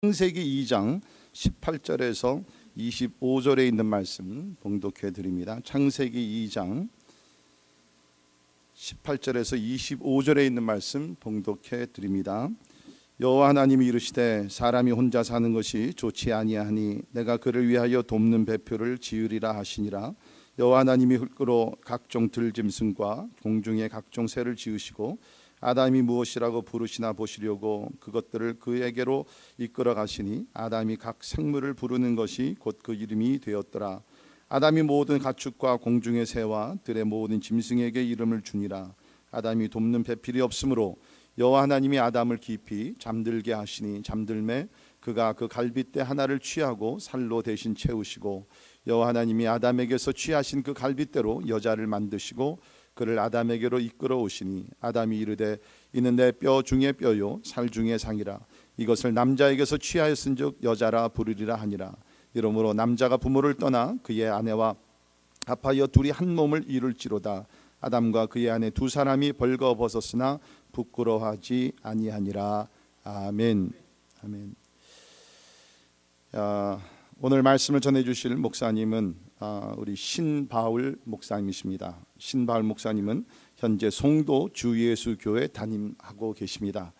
창세기 2장 18절에서 25절에 있는 말씀 봉독해 드립니다. 창세기 2장 18절에서 25절에 있는 말씀 봉독해 드립니다. 여호와 하나님이 이르시되 사람이 혼자 사는 것이 좋지 아니하니 내가 그를 위하여 돕는 배표를 지으리라 하시니라. 여호와 하나님이 흙으로 각종 들짐승과 공중의 각종 새를 지으시고 아담이 무엇이라고 부르시나 보시려고 그것들을 그에게로 이끌어 가시니 아담이 각 생물을 부르는 것이 곧 그 이름이 되었더라. 아담이 모든 가축과 공중의 새와 들의 모든 짐승에게 이름을 주니라. 아담이 돕는 배필이 없으므로 여호와 하나님이 아담을 깊이 잠들게 하시니 잠들매 그가 그 갈빗대 하나를 취하고 살로 대신 채우시고 여호와 하나님이 아담에게서 취하신 그 갈빗대로 여자를 만드시고 그를 아담에게로 이끌어 오시니 아담이 이르되 이는 내 뼈 중에 뼈요 살 중에 상이라. 이것을 남자에게서 취하였은즉 여자라 부르리라 하니라. 이러므로 남자가 부모를 떠나 그의 아내와 합하여 둘이 한 몸을 이룰지로다. 아담과 그의 아내 두 사람이 벌거벗었으나 부끄러워하지 아니하니라. 아멘. 아멘. 오늘 말씀을 전해주실 목사님은 우리 신바울 목사님이십니다. 신바울 목사님은 현재 송도 주예수교회 담임하고 계십니다.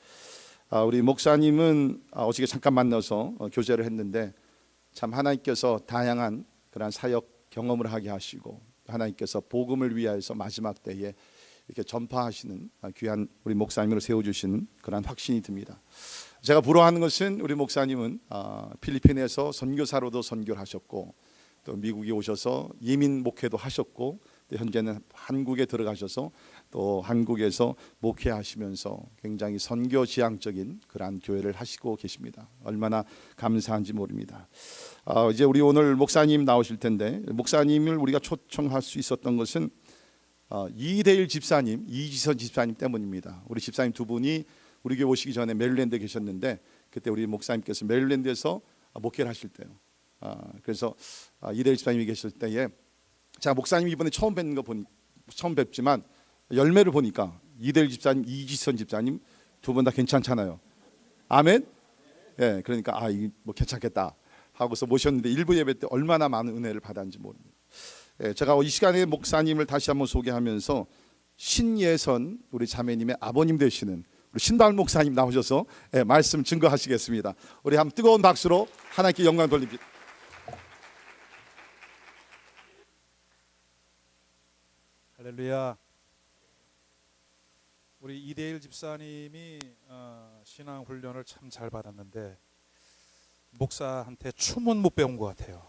우리 목사님은 어저께 잠깐 만나서 교제를 했는데 참 하나님께서 다양한 그런 사역 경험을 하게 하시고 하나님께서 복음을 위하여서 마지막 때에 이렇게 전파하시는 귀한 우리 목사님으로 세워주시는 그런 확신이 듭니다. 제가 부러워하는 것은 우리 목사님은 필리핀에서 선교사로도 선교를 하셨고 또 미국에 오셔서 이민 목회도 하셨고 또 현재는 한국에 들어가셔서 또 한국에서 목회하시면서 굉장히 선교 지향적인 그러한 교회를 하시고 계십니다. 얼마나 감사한지 모릅니다. 이제 우리 오늘 목사님 나오실 텐데 목사님을 우리가 초청할 수 있었던 것은 이대일 집사님, 이지선 집사님 때문입니다. 우리 집사님 두 분이 우리 교회 오시기 전에 메릴랜드에 계셨는데 그때 우리 목사님께서 메릴랜드에서 목회를 하실 때요. 그래서 이대일 집사님이 계실 때에 제가 목사님 이번에 처음 뵙지만 열매를 보니까 이대일 집사님, 이지선 집사님 두 분 다 괜찮잖아요. 아멘. 예, 그러니까 이 뭐 괜찮겠다 하고서 모셨는데 일부 예배 때 얼마나 많은 은혜를 받았는지 모릅니다. 예, 제가 이 시간에 목사님을 다시 한번 소개하면서 신예선 우리 자매님의 아버님 되시는 우리 신바울 목사님 나오셔서 말씀 증거하시겠습니다. 우리 한번 뜨거운 박수로 하나님께 영광 돌립니다. 할렐루야. 우리 이대일 집사님이 신앙 훈련을 참 잘 받았는데 목사한테 춤은 못 배운 것 같아요.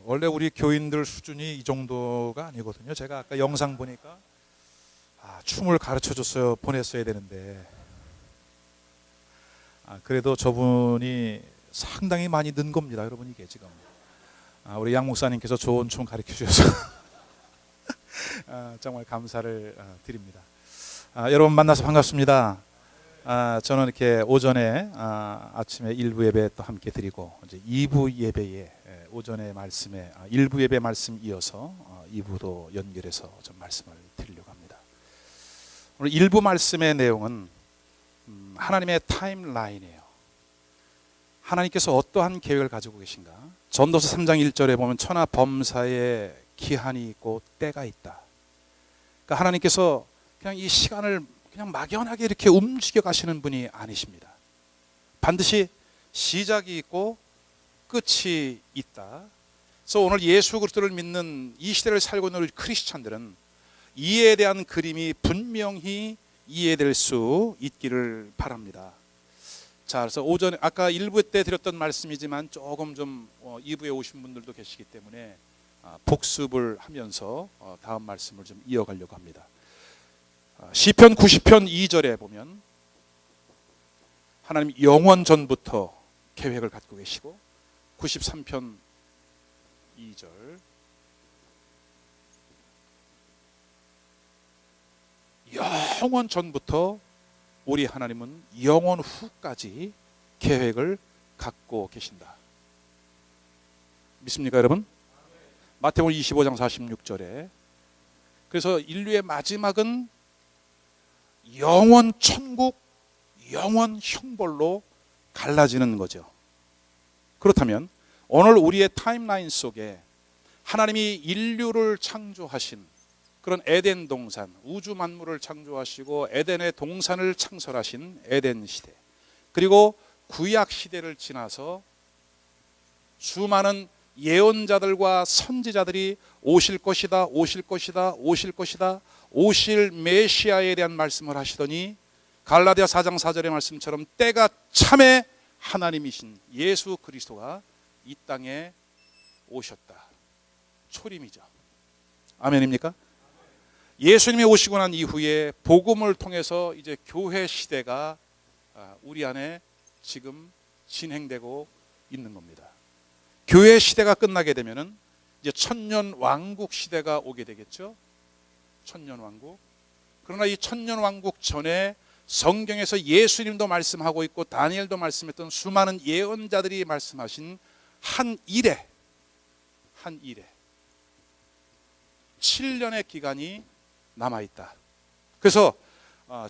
원래 우리 교인들 수준이 이 정도가 아니거든요. 제가 아까 영상 보니까 춤을 가르쳐줬어요. 보냈어야 되는데 그래도 저분이 상당히 많이 는 겁니다. 여러분 이게 지금 우리 양 목사님께서 좋은 춤 가르쳐 주셔서 정말 감사를 드립니다. 여러분 만나서 반갑습니다. 저는 이렇게 오전에 아침에 1부 예배 또 함께 드리고 이제 2부 예배에 오전에 말씀에 1부 예배 말씀 이어서 2부도 연결해서 좀 말씀을 드리려고 합니다. 오늘 1부 말씀의 내용은 하나님의 타임라인이에요. 하나님께서 어떠한 계획을 가지고 계신가? 전도서 3장 1절에 보면 천하 범사에 기한이 있고 때가 있다. 그러니까 하나님께서 그냥 이 시간을 그냥 막연하게 이렇게 움직여 가시는 분이 아니십니다. 반드시 시작이 있고 끝이 있다. 그래서 오늘 예수 그리스도를 믿는 이 시대를 살고 있는 우리 크리스찬들은 이에 대한 그림이 분명히 이해될 수 있기를 바랍니다. 자, 그래서 오전에 아까 1부 때 드렸던 말씀이지만 조금 좀 2부에 오신 분들도 계시기 때문에 복습을 하면서 다음 말씀을 좀 이어가려고 합니다. 시편 90편 2절에 보면 하나님 영원 전부터 계획을 갖고 계시고 93편 2절 영원 전부터 우리 하나님은 영원 후까지 계획을 갖고 계신다. 믿습니까 여러분? 마태복음 25장 46절에 그래서 인류의 마지막은 영원 천국, 영원 형벌로 갈라지는 거죠. 그렇다면 오늘 우리의 타임라인 속에 하나님이 인류를 창조하신 그런 에덴 동산, 우주 만물을 창조하시고 에덴의 동산을 창설하신 에덴 시대, 그리고 구약 시대를 지나서 수많은 예언자들과 선지자들이 오실 것이다, 오실 것이다, 오실 것이다, 오실 메시아에 대한 말씀을 하시더니 갈라디아 4장 4절의 말씀처럼 때가 참에 하나님이신 예수 그리스도가 이 땅에 오셨다. 초림이죠. 아멘입니까? 예수님이 오시고 난 이후에 복음을 통해서 이제 교회 시대가 우리 안에 지금 진행되고 있는 겁니다. 교회 시대가 끝나게 되면은 이제 천년 왕국 시대가 오게 되겠죠. 천년 왕국. 그러나 이 천년 왕국 전에 성경에서 예수님도 말씀하고 있고 다니엘도 말씀했던 수많은 예언자들이 말씀하신 한 일에 7년의 기간이 남아있다. 그래서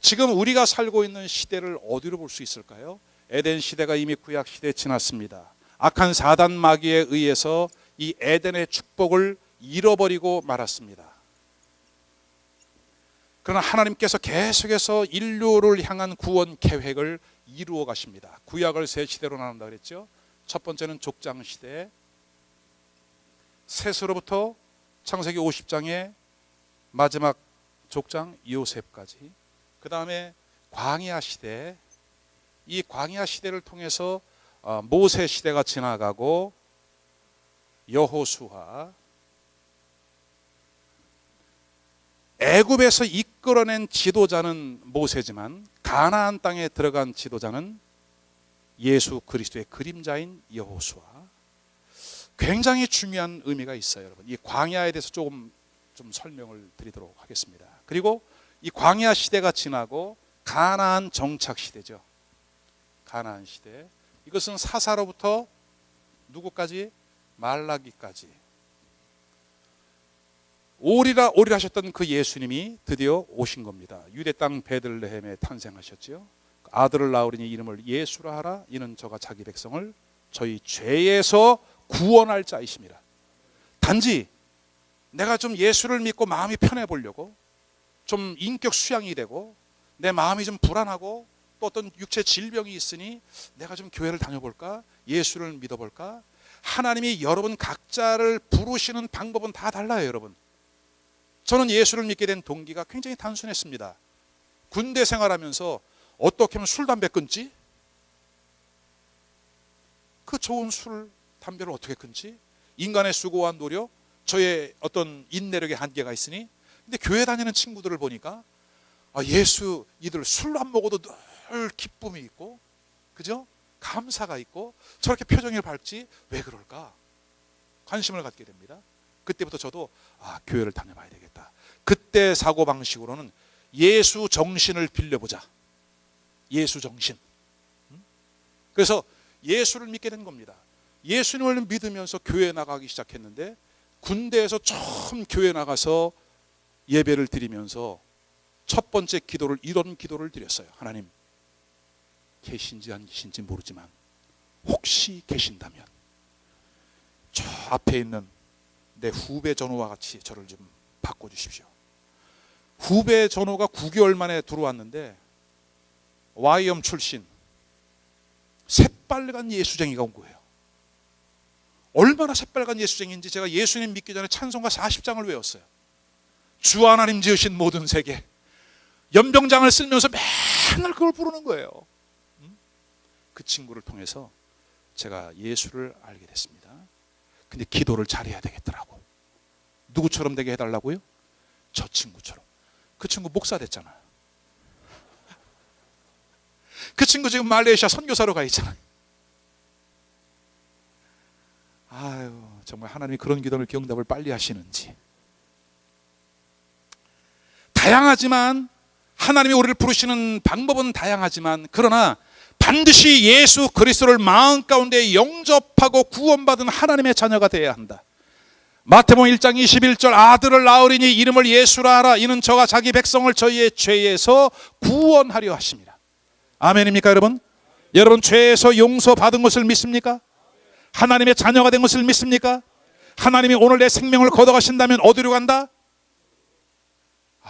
지금 우리가 살고 있는 시대를 어디로 볼 수 있을까요? 에덴 시대가 이미 구약 시대에 지났습니다. 악한 사단 마귀에 의해서 이 에덴의 축복을 잃어버리고 말았습니다. 그러나 하나님께서 계속해서 인류를 향한 구원 계획을 이루어 가십니다. 구약을 세 시대로 나눈다 그랬죠. 첫 번째는 족장 시대, 셋으로부터 창세기 50장의 마지막 족장 요셉까지, 그 다음에 광야 시대, 이 광야 시대를 통해서 모세 시대가 지나가고 여호수아, 애굽에서 이끌어낸 지도자는 모세지만 가나안 땅에 들어간 지도자는 예수 그리스도의 그림자인 여호수아. 굉장히 중요한 의미가 있어요, 여러분. 이 광야에 대해서 좀 설명을 드리도록 하겠습니다. 그리고 이 광야 시대가 지나고 가나안 정착 시대죠. 가나안 시대. 이것은 사사로부터 누구까지? 말라기까지. 오리라 하셨던 그 예수님이 드디어 오신 겁니다. 유대 땅 베들레헴에 탄생하셨죠. 아들을 낳으리니 이름을 예수라 하라. 이는 저가 자기 백성을 저희 죄에서 구원할 자이십니다. 단지 내가 좀 예수를 믿고 마음이 편해 보려고, 좀 인격 수양이 되고, 내 마음이 좀 불안하고 또 어떤 육체 질병이 있으니 내가 좀 교회를 다녀볼까, 예수를 믿어볼까. 하나님이 여러분 각자를 부르시는 방법은 다 달라요, 여러분. 저는 예수를 믿게 된 동기가 굉장히 단순했습니다. 군대 생활하면서 어떻게 하면 술, 담배 끊지? 그 좋은 술, 담배를 어떻게 끊지? 인간의 수고와 노력, 저의 어떤 인내력의 한계가 있으니. 근데 교회 다니는 친구들을 보니까 예수 이들 술 안 먹어도 늘 기쁨이 있고, 그죠? 감사가 있고, 저렇게 표정이 밝지? 왜 그럴까? 관심을 갖게 됩니다. 그때부터 저도 교회를 다녀봐야 되겠다. 그때 사고방식으로는 예수 정신을 빌려보자. 예수 정신. 그래서 예수를 믿게 된 겁니다. 예수님을 믿으면서 교회 나가기 시작했는데, 군대에서 처음 교회 나가서 예배를 드리면서 첫 번째 기도를, 이런 기도를 드렸어요. 하나님, 계신지 안 계신지 모르지만 혹시 계신다면 저 앞에 있는 내 후배 전우와 같이 저를 좀 바꿔주십시오. 후배 전우가 9개월 만에 들어왔는데 YM 출신 새빨간 예수쟁이가 온 거예요. 얼마나 새빨간 예수쟁이인지 제가 예수님 믿기 전에 찬송가 40장을 외웠어요. 주 하나님 지으신 모든 세계. 연병장을 쓸면서 맨날 그걸 부르는 거예요. 그 친구를 통해서 제가 예수를 알게 됐습니다. 근데 기도를 잘해야 되겠더라고. 누구처럼 되게 해달라고요? 저 친구처럼. 그 친구 목사 됐잖아요. 그 친구 지금 말레이시아 선교사로 가 있잖아요. 아유, 정말 하나님이 그런 기도를 기응답을 빨리 하시는지. 다양하지만, 하나님이 우리를 부르시는 방법은 다양하지만, 그러나 반드시 예수 그리스도를 마음 가운데 영접하고 구원받은 하나님의 자녀가 되어야 한다. 마태복음 1장 21절, 아들을 낳으리니 이름을 예수라 하라. 이는 저가 자기 백성을 저희의 죄에서 구원하려 하십니다. 아멘입니까 여러분? 여러분 죄에서 용서받은 것을 믿습니까? 하나님의 자녀가 된 것을 믿습니까? 하나님이 오늘 내 생명을 걷어가신다면 어디로 간다?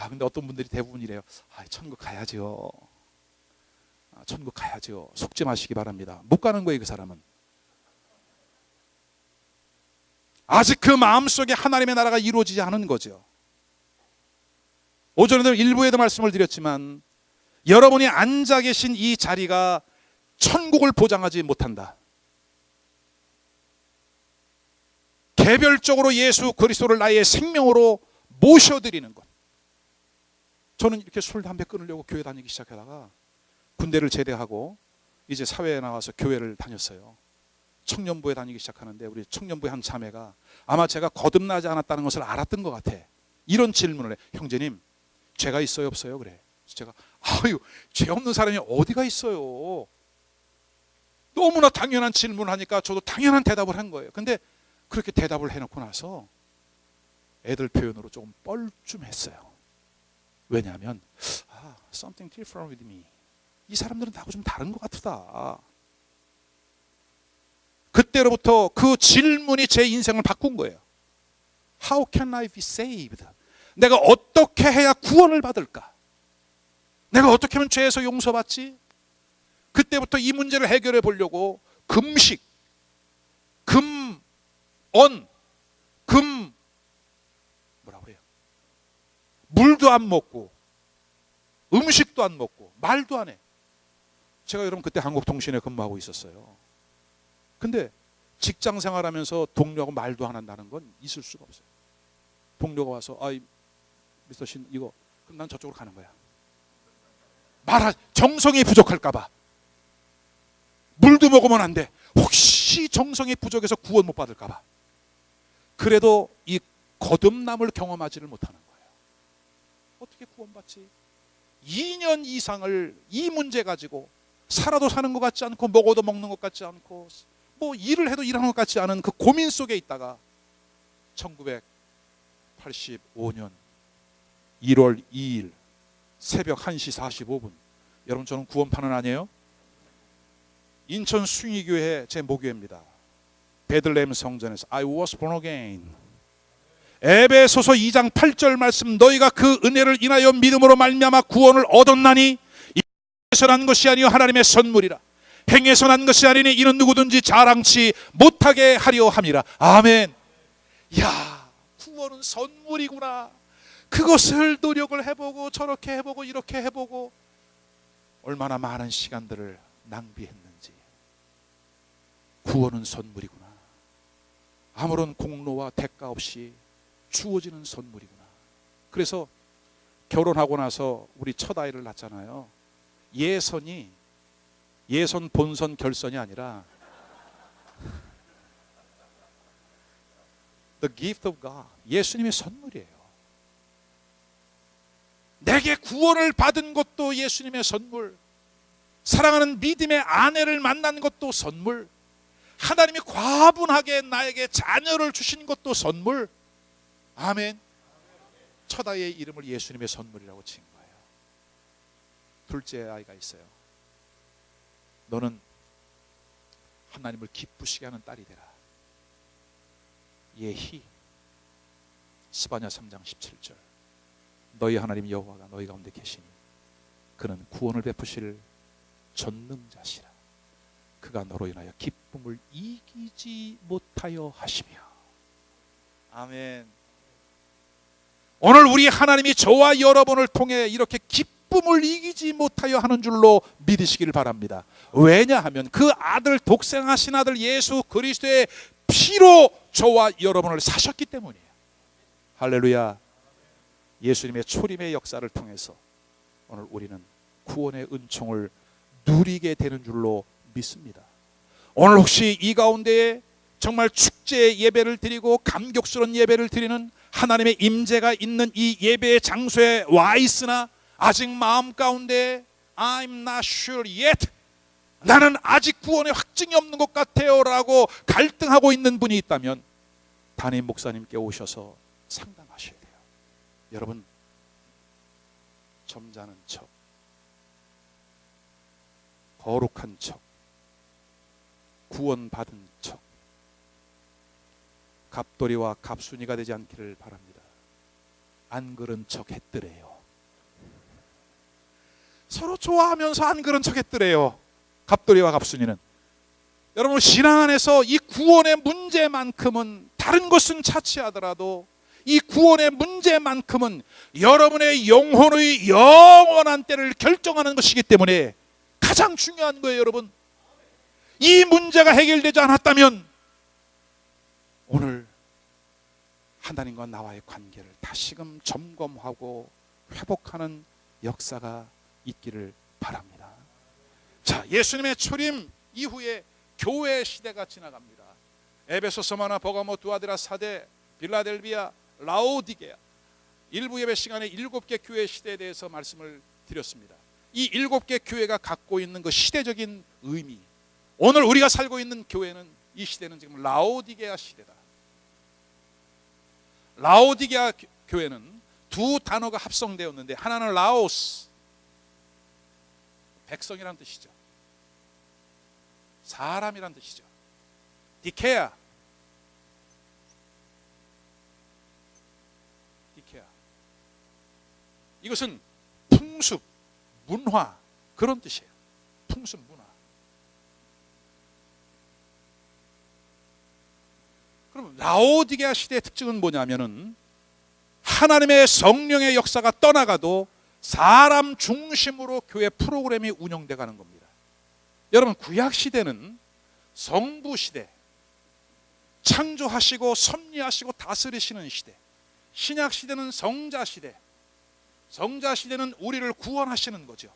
근데 어떤 분들이 대부분 이래요. 천국 가야죠. 천국 가야죠. 속지 마시기 바랍니다. 못 가는 거예요 그 사람은. 아직 그 마음속에 하나님의 나라가 이루어지지 않은 거죠. 오전에도 일부에도 말씀을 드렸지만 여러분이 앉아 계신 이 자리가 천국을 보장하지 못한다. 개별적으로 예수 그리스도를 나의 생명으로 모셔드리는 것. 저는 이렇게 술, 담배 끊으려고 교회 다니기 시작하다가 군대를 제대하고 이제 사회에 나와서 교회를 다녔어요. 청년부에 다니기 시작하는데 우리 청년부의 한 자매가 아마 제가 거듭나지 않았다는 것을 알았던 것 같아. 이런 질문을 해. 형제님, 죄가 있어요 없어요? 그래. 제가 죄 없는 사람이 어디가 있어요? 너무나 당연한 질문을 하니까 저도 당연한 대답을 한 거예요. 근데 그렇게 대답을 해놓고 나서 애들 표현으로 조금 뻘쭘했어요. 왜냐하면 something different with me. 이 사람들은 나하고 좀 다른 것 같다. 그때로부터 그 질문이 제 인생을 바꾼 거예요. How can I be saved? 내가 어떻게 해야 구원을 받을까? 내가 어떻게 하면 죄에서 용서받지? 그때부터 이 문제를 해결해 보려고 금식, 뭐라고 해요? 물도 안 먹고 음식도 안 먹고 말도 안 해. 제가 여러분 그때 한국통신에 근무하고 있었어요. 근데 직장 생활하면서 동료하고 말도 안 한다는 건 있을 수가 없어요. 동료가 와서 미스터 신 이거 그럼 난 저쪽으로 가는 거야. 정성이 부족할까 봐. 물도 먹으면 안 돼. 혹시 정성이 부족해서 구원 못 받을까 봐. 그래도 이 거듭남을 경험하지를 못하는 거예요. 어떻게 구원받지? 2년 이상을 이 문제 가지고 살아도 사는 것 같지 않고 먹어도 먹는 것 같지 않고 뭐 일을 해도 일하는 것 같지 않은 그 고민 속에 있다가 1985년 1월 2일 새벽 1시 45분 여러분 저는 구원파는 아니에요. 인천 숭의교회 제 모교회입니다. 베들레헴 성전에서 I was born again. 에베소서 2장 8절 말씀 너희가 그 은혜를 인하여 믿음으로 말미암아 구원을 얻었나니 행에서 난 것이 아니요 하나님의 선물이라. 행에서 난 것이 아니니 이는 누구든지 자랑치 못하게 하려 함이라. 아멘. 야, 구원은 선물이구나. 그것을 노력을 해보고 저렇게 해보고 이렇게 해보고 얼마나 많은 시간들을 낭비했는지. 구원은 선물이구나. 아무런 공로와 대가 없이 주어지는 선물이구나. 그래서 결혼하고 나서 우리 첫 아이를 낳잖아요. 예선 본선 결선이 아니라 The gift of God. 예수님의 선물이에요. 내게 구원을 받은 것도 예수님의 선물. 사랑하는 믿음의 아내를 만난 것도 선물. 하나님이 과분하게 나에게 자녀를 주신 것도 선물. 아멘. 첫 아이의 이름을 예수님의 선물이라고 지은 거예요. 둘째 아이가 있어요. 너는 하나님을 기쁘시게 하는 딸이 되라. 예희. 스바냐 3장 17절. 너희 하나님 여호와가 너희 가운데 계시니 그는 구원을 베푸실 전능자시라. 그가 너로 인하여 기쁨을 이기지 못하여 하시며. 아멘. 오늘 우리 하나님이 저와 여러분을 통해 이렇게 기쁨을 이기지 못하여 하는 줄로 믿으시기를 바랍니다. 왜냐하면 그 아들, 독생하신 아들 예수 그리스도의 피로 저와 여러분을 사셨기 때문이에요. 할렐루야. 예수님의 초림의 역사를 통해서 오늘 우리는 구원의 은총을 누리게 되는 줄로 믿습니다. 오늘 혹시 이 가운데에 정말 축제 예배를 드리고 감격스러운 예배를 드리는 하나님의 임재가 있는 이 예배의 장소에 와 있으나 아직 마음 가운데 I'm not sure yet, 나는 아직 구원의 확증이 없는 것 같아요 라고 갈등하고 있는 분이 있다면 담임 목사님께 오셔서 상담하셔야 돼요. 여러분, 점잖은 척, 거룩한 척, 구원받은 척, 갑돌이와 갑순이가 되지 않기를 바랍니다. 안 그런 척 했더래요. 서로 좋아하면서 안 그런 척 했더래요. 갑돌이와 갑순이는. 여러분, 신앙 안에서 이 구원의 문제만큼은, 다른 것은 차치하더라도 이 구원의 문제만큼은 여러분의 영혼의 영원한 때를 결정하는 것이기 때문에 가장 중요한 거예요. 여러분, 이 문제가 해결되지 않았다면 오늘 하나님과 나와의 관계를 다시금 점검하고 회복하는 역사가 있기를 바랍니다. 자, 예수님의 초림 이후에 교회 시대가 지나갑니다. 에베소, 스무나, 버가모, 두아디라, 사데, 빌라델비아, 라오디게아, 일부 예배 시간에 7개 교회 시대에 대해서 말씀을 드렸습니다. 이 7개 교회가 갖고 있는 그 시대적인 의미, 오늘 우리가 살고 있는 교회는, 이 시대는 지금 라오디게아 시대다. 라오디게아 교회는 두 단어가 합성되었는데, 하나는 라오스, 백성이란 뜻이죠. 사람이란 뜻이죠. 디케아, 이것은 풍습, 문화, 그런 뜻이에요. 풍습, 문화. 그럼 라오디게아 시대의 특징은 뭐냐면은, 하나님의 성령의 역사가 떠나가도 사람 중심으로 교회 프로그램이 운영돼 가는 겁니다. 여러분, 구약 시대는 성부 시대, 창조하시고 섭리하시고 다스리시는 시대. 신약 시대는 성자 시대. 성자 시대는 우리를 구원하시는 거죠.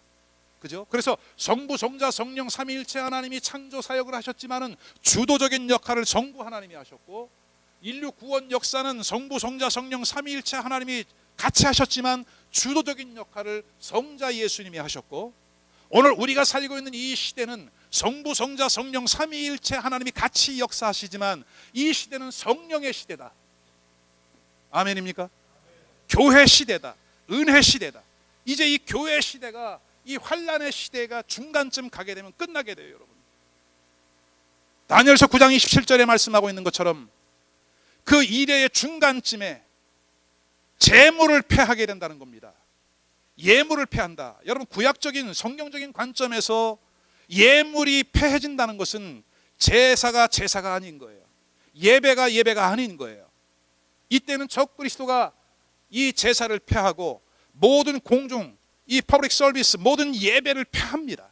그죠? 그래서 성부, 성자, 성령 삼위일체 하나님이 창조 사역을 하셨지만은 주도적인 역할을 성부 하나님이 하셨고, 인류 구원 역사는 성부, 성자, 성령 삼위일체 하나님이 같이 하셨지만 주도적인 역할을 성자 예수님이 하셨고, 오늘 우리가 살고 있는 이 시대는 성부, 성자, 성령 삼위일체 하나님이 같이 역사하시지만 이 시대는 성령의 시대다. 아멘입니까? 교회 시대다. 은혜 시대다. 이제 이 교회 시대가, 이 환란의 시대가 중간쯤 가게 되면 끝나게 돼요. 여러분, 다니엘서 9장 27절에 말씀하고 있는 것처럼 그 이래의 중간쯤에 재물을 패하게 된다는 겁니다. 예물을 패한다. 여러분, 구약적인 성경적인 관점에서 예물이 패해진다는 것은 제사가 아닌 거예요. 예배가 아닌 거예요. 이때는 적그리스도가 이 제사를 패하고 모든 공중, 이 퍼블릭 서비스, 모든 예배를 패합니다.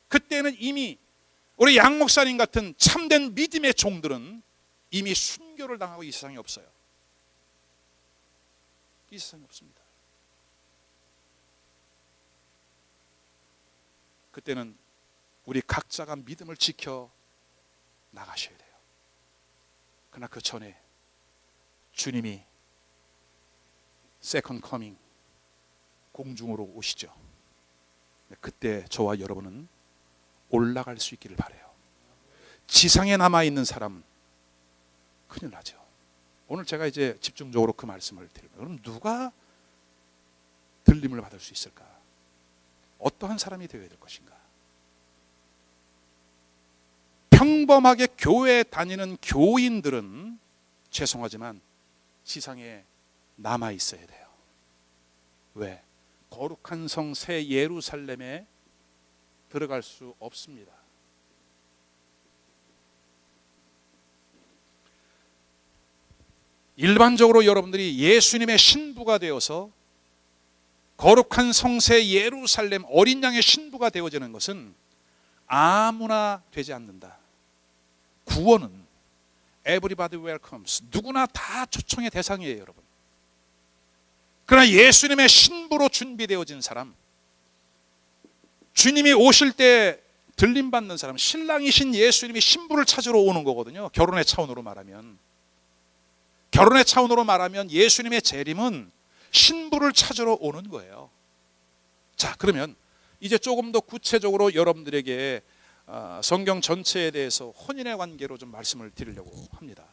그때는 이미 우리 양 목사님 같은 참된 믿음의 종들은 이미 순교를 당하고 이 세상에 없어요. 이 세상에 없습니다. 그때는 우리 각자가 믿음을 지켜 나가셔야 돼요. 그러나 그 전에 주님이 세컨드 커밍, 공중으로 오시죠. 그때 저와 여러분은 올라갈 수 있기를 바라요. 지상에 남아있는 사람 큰일 나죠. 오늘 제가 이제 집중적으로 그 말씀을 드립니다. 그럼 누가 들림을 받을 수 있을까? 어떠한 사람이 되어야 될 것인가? 평범하게 교회에 다니는 교인들은 죄송하지만 지상에 남아 있어야 돼요. 왜? 거룩한 성 새 예루살렘에 들어갈 수 없습니다. 일반적으로 여러분들이 예수님의 신부가 되어서 거룩한 성새 예루살렘 어린 양의 신부가 되어지는 것은 아무나 되지 않는다. 구원은 everybody welcomes, 누구나 다 초청의 대상이에요, 여러분. 그러나 예수님의 신부로 준비되어진 사람, 주님이 오실 때 들림받는 사람, 신랑이신 예수님이 신부를 찾으러 오는 거거든요. 결혼의 차원으로 말하면, 예수님의 재림은 신부를 찾으러 오는 거예요. 자, 그러면 이제 조금 더 구체적으로 여러분들에게 성경 전체에 대해서 혼인의 관계로 좀 말씀을 드리려고 합니다.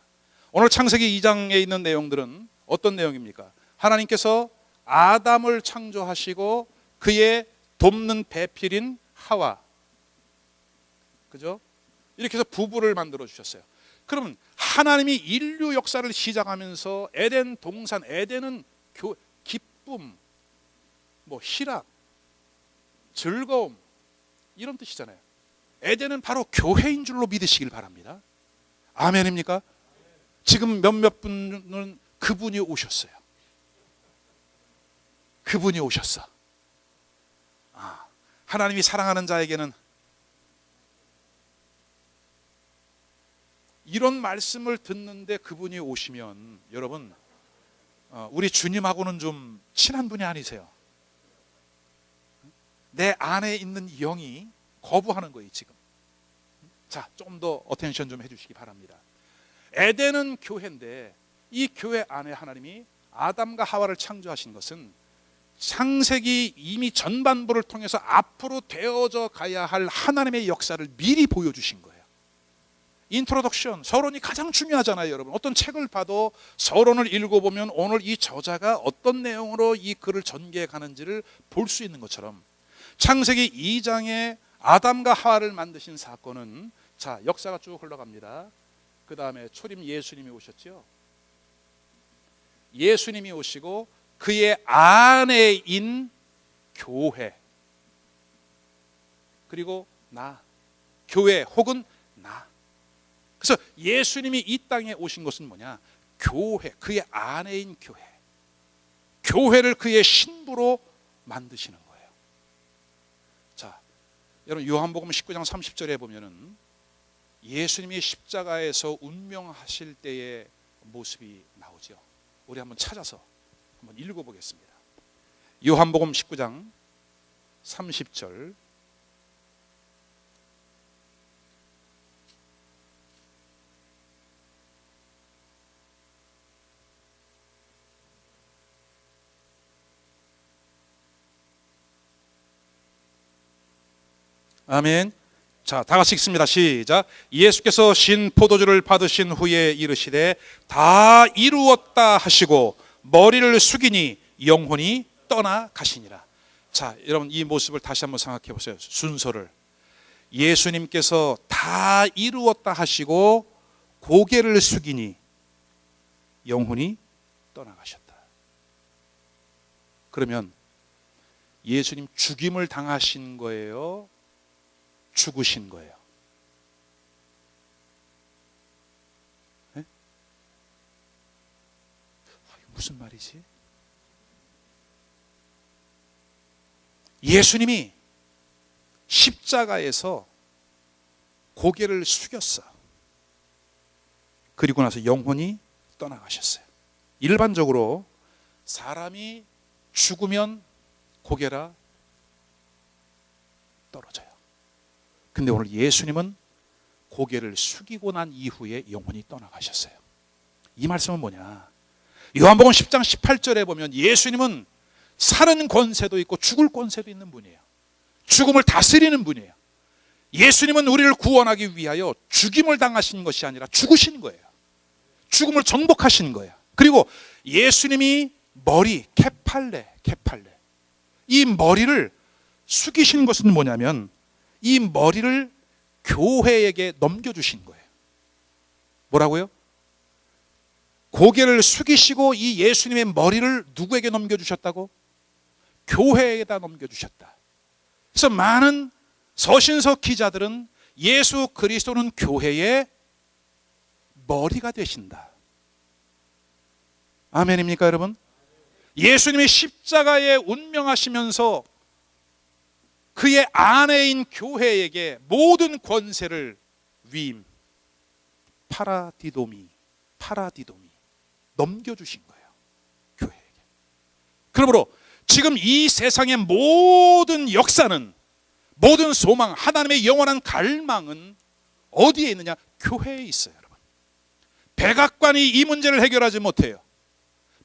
오늘 창세기 2장에 있는 내용들은 어떤 내용입니까? 하나님께서 아담을 창조하시고 그의 돕는 배필인 하와, 그죠? 이렇게 해서 부부를 만들어 주셨어요. 그러면 하나님이 인류 역사를 시작하면서 에덴 동산, 에덴은 기쁨, 뭐 희락, 즐거움 이런 뜻이잖아요. 에덴은 바로 교회인 줄로 믿으시길 바랍니다. 아멘입니까? 지금 몇몇 분은 그분이 오셨어요. 그분이 오셨어. 하나님이 사랑하는 자에게는 이런 말씀을 듣는데 그분이 오시면 여러분, 우리 주님하고는 좀 친한 분이 아니세요. 내 안에 있는 영이 거부하는 거예요 지금. 자, 좀 더 어텐션 좀 해주시기 바랍니다. 에덴은 교회인데 이 교회 안에 하나님이 아담과 하와를 창조하신 것은 창세기 이미 전반부를 통해서 앞으로 되어져 가야 할 하나님의 역사를 미리 보여주신 거예요. 인트로덕션, 서론이 가장 중요하잖아요 여러분. 어떤 책을 봐도 서론을 읽어보면 오늘 이 저자가 어떤 내용으로 이 글을 전개해 가는지를 볼 수 있는 것처럼 창세기 2장에 아담과 하와를 만드신 사건은, 자, 역사가 쭉 흘러갑니다. 그 다음에 초림 예수님이 오셨죠. 예수님이 오시고 그의 아내인 교회, 그리고 나, 교회 혹은 나. 그래서 예수님이 이 땅에 오신 것은 뭐냐? 교회, 그의 아내인 교회, 교회를 그의 신부로 만드시는 거예요. 자, 여러분 요한복음 19장 30절에 보면은 예수님이 십자가에서 운명하실 때의 모습이 나오죠. 우리 한번 찾아서 한번 읽어보겠습니다. 요한복음 19장 30절. 아멘. 자, 다 같이 읽습니다. 시작. 예수께서 신 포도주를 받으신 후에 이르시되 다 이루었다 하시고 머리를 숙이니 영혼이 떠나가시니라. 자, 여러분 이 모습을 다시 한번 생각해 보세요. 순서를. 예수님께서 다 이루었다 하시고 고개를 숙이니 영혼이 떠나가셨다. 그러면 예수님 죽임을 당하신 거예요? 죽으신 거예요? 네? 무슨 말이지? 예수님이 십자가에서 고개를 숙였어. 그리고 나서 영혼이 떠나가셨어요. 일반적으로 사람이 죽으면 고개가 떨어져요. 근데 오늘 예수님은 고개를 숙이고 난 이후에 영혼이 떠나가셨어요. 이 말씀은 뭐냐? 요한복음 10장 18절에 보면 예수님은 사는 권세도 있고 죽을 권세도 있는 분이에요. 죽음을 다스리는 분이에요. 예수님은 우리를 구원하기 위하여 죽임을 당하신 것이 아니라 죽으신 거예요. 죽음을 정복하신 거예요. 그리고 예수님이 머리, 케팔레, 이 머리를 숙이신 것은 뭐냐면 이 머리를 교회에게 넘겨주신 거예요. 뭐라고요? 고개를 숙이시고 이 예수님의 머리를 누구에게 넘겨주셨다고? 교회에다 넘겨주셨다. 그래서 많은 서신서 기자들은 예수 그리스도는 교회의 머리가 되신다. 아멘입니까 여러분? 예수님이 십자가에 운명하시면서 그의 아내인 교회에게 모든 권세를 위임, 파라디도미 넘겨주신 거예요. 교회에게. 그러므로 지금 이 세상의 모든 역사는, 모든 소망, 하나님의 영원한 갈망은 어디에 있느냐? 교회에 있어요 여러분. 백악관이 이 문제를 해결하지 못해요.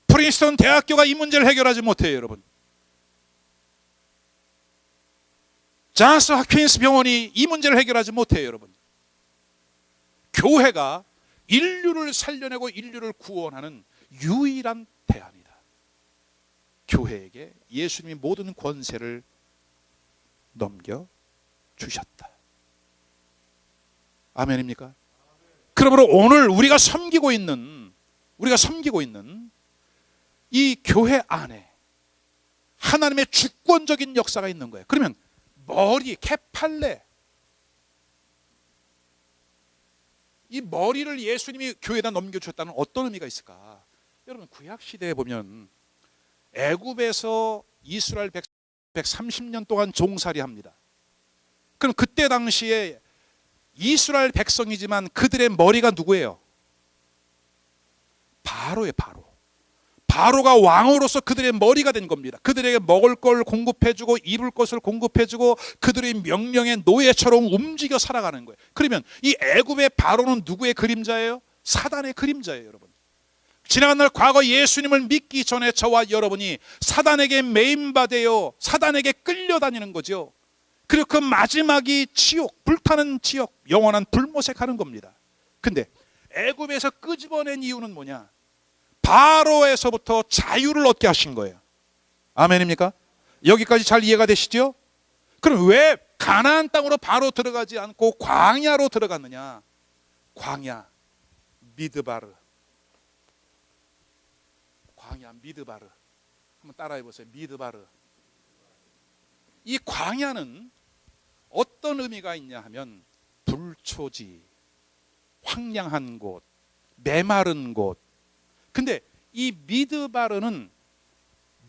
프린스턴 대학교가 이 문제를 해결하지 못해요 여러분. 존스 홉킨스 병원이 이 문제를 해결하지 못해요 여러분. 교회가 인류를 살려내고 인류를 구원하는 유일한 대안이다. 교회에게 예수님이 모든 권세를 넘겨주셨다. 아멘입니까? 그러므로 오늘 우리가 섬기고 있는 이 교회 안에 하나님의 주권적인 역사가 있는 거예요. 그러면 머리, 케팔레, 이 머리를 예수님이 교회에다 넘겨주셨다는 어떤 의미가 있을까? 여러분 구약 시대에 보면 애굽에서 이스라엘 130년 동안 종살이합니다. 그럼 그때 당시에 이스라엘 백성이지만 그들의 머리가 누구예요? 바로예요. 바로가 왕으로서 그들의 머리가 된 겁니다. 그들에게 먹을 걸 공급해주고 입을 것을 공급해주고 그들의 명령의 노예처럼 움직여 살아가는 거예요. 그러면 이 애굽의 바로는 누구의 그림자예요? 사단의 그림자예요, 여러분. 지나간 날 과거 예수님을 믿기 전에 저와 여러분이 사단에게 매인받아요, 사단에게 끌려다니는 거죠. 그리고 그 마지막이 지옥, 불타는 지옥, 영원한 불못에 가는 겁니다. 근데 애굽에서 끄집어낸 이유는 뭐냐? 바로에서부터 자유를 얻게 하신 거예요. 아멘입니까? 여기까지 잘 이해가 되시죠? 그럼 왜 가나안 땅으로 바로 들어가지 않고 광야로 들어갔느냐? 광야, 미드바르. 광야, 미드바르. 한번 따라해 보세요. 미드바르. 이 광야는 어떤 의미가 있냐 하면 불초지, 황량한 곳, 메마른 곳. 근데 이 미드바르는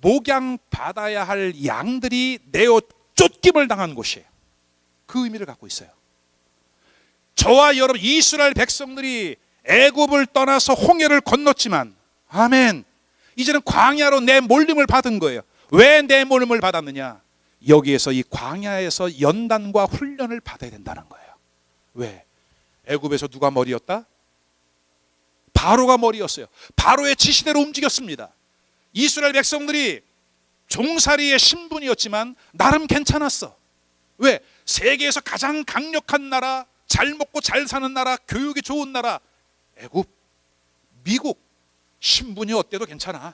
목양 받아야 할 양들이 내어 쫓김을 당한 곳이에요. 그 의미를 갖고 있어요. 저와 여러분 이스라엘 백성들이 애굽을 떠나서 홍해를 건넜지만, 아멘, 이제는 광야로 내몰림을 받은 거예요. 왜 내몰림을 받았느냐? 여기에서 이 광야에서 연단과 훈련을 받아야 된다는 거예요. 왜? 애굽에서 누가 머리였다? 바로가 머리였어요. 바로의 지시대로 움직였습니다. 이스라엘 백성들이 종살이의 신분이었지만 나름 괜찮았어. 왜? 세계에서 가장 강력한 나라, 잘 먹고 잘 사는 나라, 교육이 좋은 나라 애굽, 미국. 신분이 어때도 괜찮아.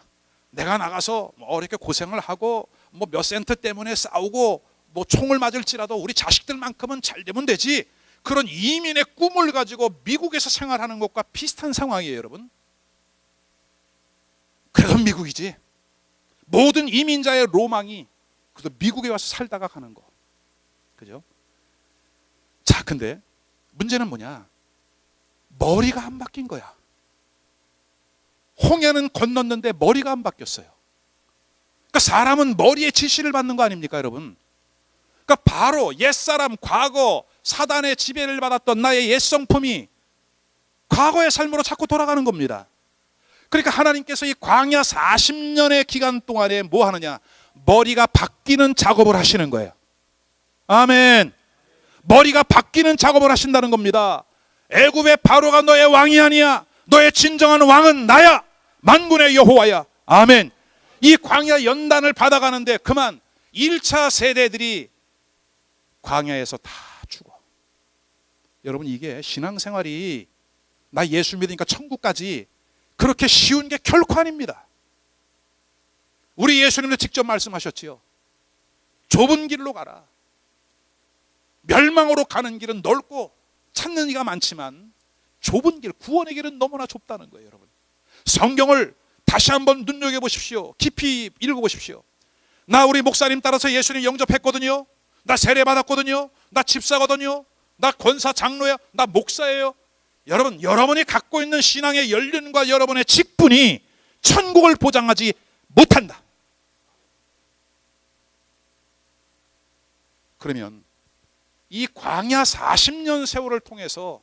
내가 나가서 이렇게 고생을 하고 몇 센트 때문에 싸우고 총을 맞을지라도 우리 자식들만큼은 잘 되면 되지. 그런 이민의 꿈을 가지고 미국에서 생활하는 것과 비슷한 상황이에요, 여러분. 그래도 미국이지. 모든 이민자의 로망이 그래도 미국에 와서 살다가 가는 거. 그죠? 자, 근데 문제는 뭐냐? 머리가 안 바뀐 거야. 홍해는 건넜는데 머리가 안 바뀌었어요. 그러니까 사람은 머리의 지시를 받는 거 아닙니까, 여러분? 그러니까 바로 옛사람, 과거 사단의 지배를 받았던 나의 옛 성품이 과거의 삶으로 자꾸 돌아가는 겁니다. 그러니까 하나님께서 이 광야 40년의 기간 동안에 뭐 하느냐? 머리가 바뀌는 작업을 하시는 거예요. 아멘. 머리가 바뀌는 작업을 하신다는 겁니다. 애굽의 바로가 너의 왕이 아니야. 너의 진정한 왕은 나야. 만군의 여호와야. 아멘. 이 광야 연단을 받아가는데 그만 1차 세대들이 광야에서 다 죽어. 여러분, 이게 신앙생활이 나 예수 믿으니까 천국까지 그렇게 쉬운 게 결코 아닙니다. 우리 예수님도 직접 말씀하셨지요. 좁은 길로 가라. 멸망으로 가는 길은 넓고 찾는 이가 많지만 좁은 길, 구원의 길은 너무나 좁다는 거예요, 여러분. 성경을 다시 한번 눈여겨보십시오. 깊이 읽어보십시오. 나 우리 목사님 따라서 예수님 영접했거든요. 나 세례 받았거든요. 나 집사거든요. 나 권사 장로야. 나 목사예요. 여러분, 여러분이 갖고 있는 신앙의 연륜과 여러분의 직분이 천국을 보장하지 못한다. 그러면 이 광야 40년 세월을 통해서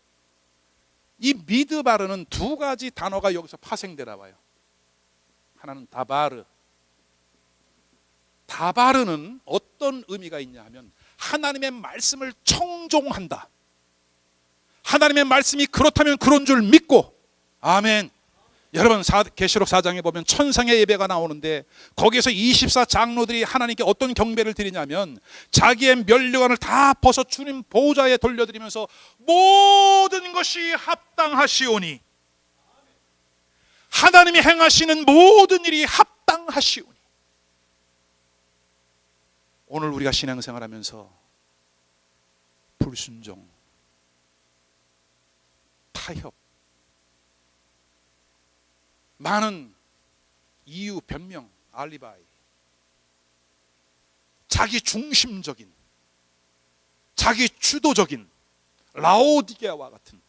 이 미드바르는 두 가지 단어가 여기서 파생되나 봐요. 하나는 다바르. 다바르는 어떤 의미가 있냐 하면 하나님의 말씀을 청종한다. 하나님의 말씀이 그렇다면 그런 줄 믿고. 아멘. 여러분, 계시록 4장에 보면 천상의 예배가 나오는데 거기에서 24장로들이 하나님께 어떤 경배를 드리냐면 자기의 면류관을 다 벗어 주님 보좌에 돌려드리면서 모든 것이 합당하시오니, 하나님이 행하시는 모든 일이 합당하시오니. 오늘 우리가 신앙생활하면서 불순종, 타협, 많은 이유, 변명, 알리바이, 자기 중심적인, 자기 주도적인 라오디게아와 같은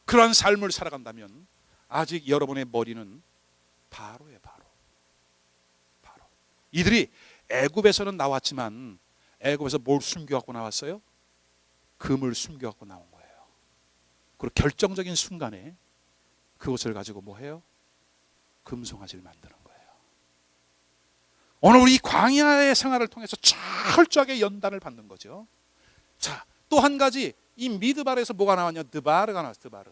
그러한 삶을 살아간다면 아직 여러분의 머리는 바로예요. 바로. 이들이 애굽에서는 나왔지만 애굽에서 뭘 숨겨갖고 나왔어요? 금을 숨겨갖고 나온 거예요. 그리고 결정적인 순간에 그것을 가지고 뭐 해요? 금송아지를 만드는 거예요. 오늘 우리 광야의 생활을 통해서 철저하게 연단을 받는 거죠. 자, 또 한 가지, 이 미드바르에서 뭐가 나왔냐? 드바르가 나왔어요.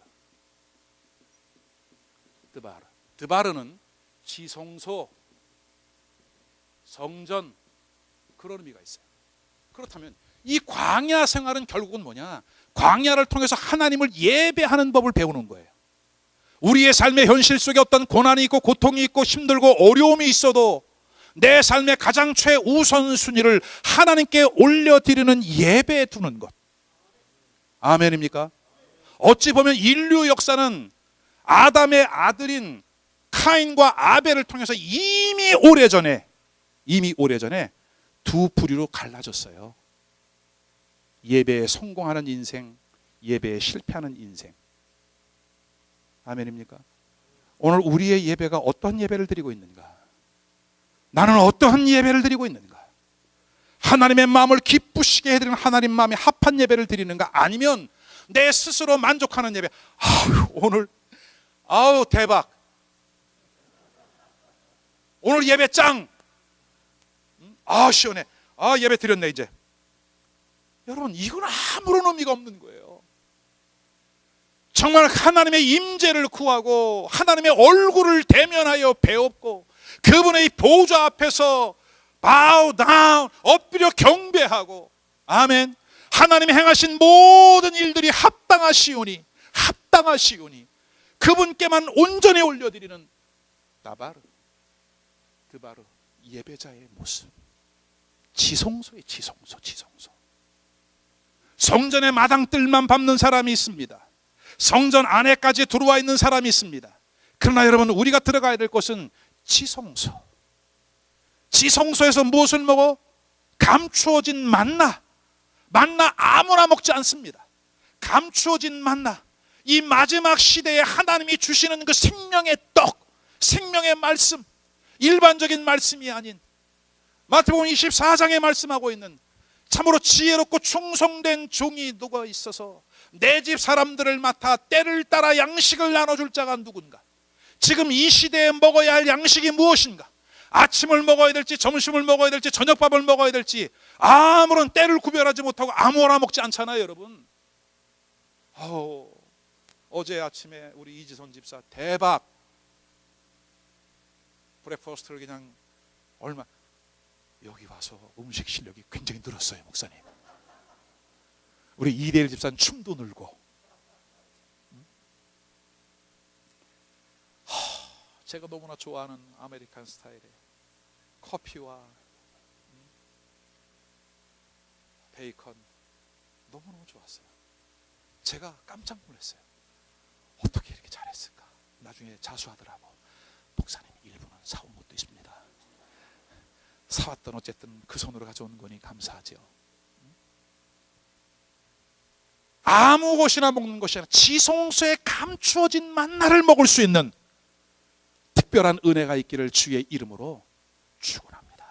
드바르는 지성소, 성전, 그런 의미가 있어요. 그렇다면 이 광야 생활은 결국은 뭐냐? 광야를 통해서 하나님을 예배하는 법을 배우는 거예요. 우리의 삶의 현실 속에 어떤 고난이 있고 고통이 있고 힘들고 어려움이 있어도 내 삶의 가장 최우선순위를 하나님께 올려드리는 예배에 두는 것. 아멘입니까? 어찌 보면 인류 역사는 아담의 아들인 카인과 아벨을 통해서 이미 오래전에 두 부류로 갈라졌어요. 예배에 성공하는 인생, 예배에 실패하는 인생. 아멘입니까? 오늘 우리의 예배가 어떤 예배를 드리고 있는가? 나는 어떠한 예배를 드리고 있는가? 하나님의 마음을 기쁘시게 해드리는 하나님 마음에 합한 예배를 드리는가? 아니면 내 스스로 만족하는 예배? 오늘 대박, 오늘 예배 짱, 시원해, 예배 드렸네 이제. 여러분, 이건 아무런 의미가 없는 거예요. 정말 하나님의 임재를 구하고 하나님의 얼굴을 대면하여 배웠고 그분의 보좌 앞에서 bow down, 엎드려 경배하고, 아멘, 하나님이 행하신 모든 일들이 합당하시오니 그분께만 온전히 올려드리는 드바르 예배자의 모습. 지성소의 지성소. 성전의 마당뜰만 밟는 사람이 있습니다. 성전 안에까지 들어와 있는 사람이 있습니다. 그러나 여러분, 우리가 들어가야 될 곳은 지성소. 지성소에서 무엇을 먹어? 감추어진 만나 아무나 먹지 않습니다. 감추어진 만나, 이 마지막 시대에 하나님이 주시는 그 생명의 떡, 생명의 말씀, 일반적인 말씀이 아닌 마태복음 24장에 말씀하고 있는 참으로 지혜롭고 충성된 종이 누가 있어서 내 집 사람들을 맡아 때를 따라 양식을 나눠줄 자가 누군가? 지금 이 시대에 먹어야 할 양식이 무엇인가? 아침을 먹어야 될지 점심을 먹어야 될지 저녁밥을 먹어야 될지 아무런 때를 구별하지 못하고 아무거나 먹지 않잖아요, 여러분. 어제 아침에 우리 이지선 집사 대박 브렉퍼스트를 그냥 여기 와서 음식 실력이 굉장히 늘었어요, 목사님. 우리 이대일 집사는 춤도 늘고. 제가 너무나 좋아하는 아메리칸 스타일의 커피와 베이컨 너무너무 좋았어요. 제가 깜짝 놀랐어요. 어떻게 이렇게 잘했을까? 나중에 자수하더라고. 목사님, 일부는 사온 것도 있습니다. 사왔던 어쨌든 그 손으로 가져온 거니 감사하죠. 아무 곳이나 먹는 것이 아니라 지성소에 감추어진 만나를 먹을 수 있는 특별한 은혜가 있기를 주의 이름으로 축원합니다.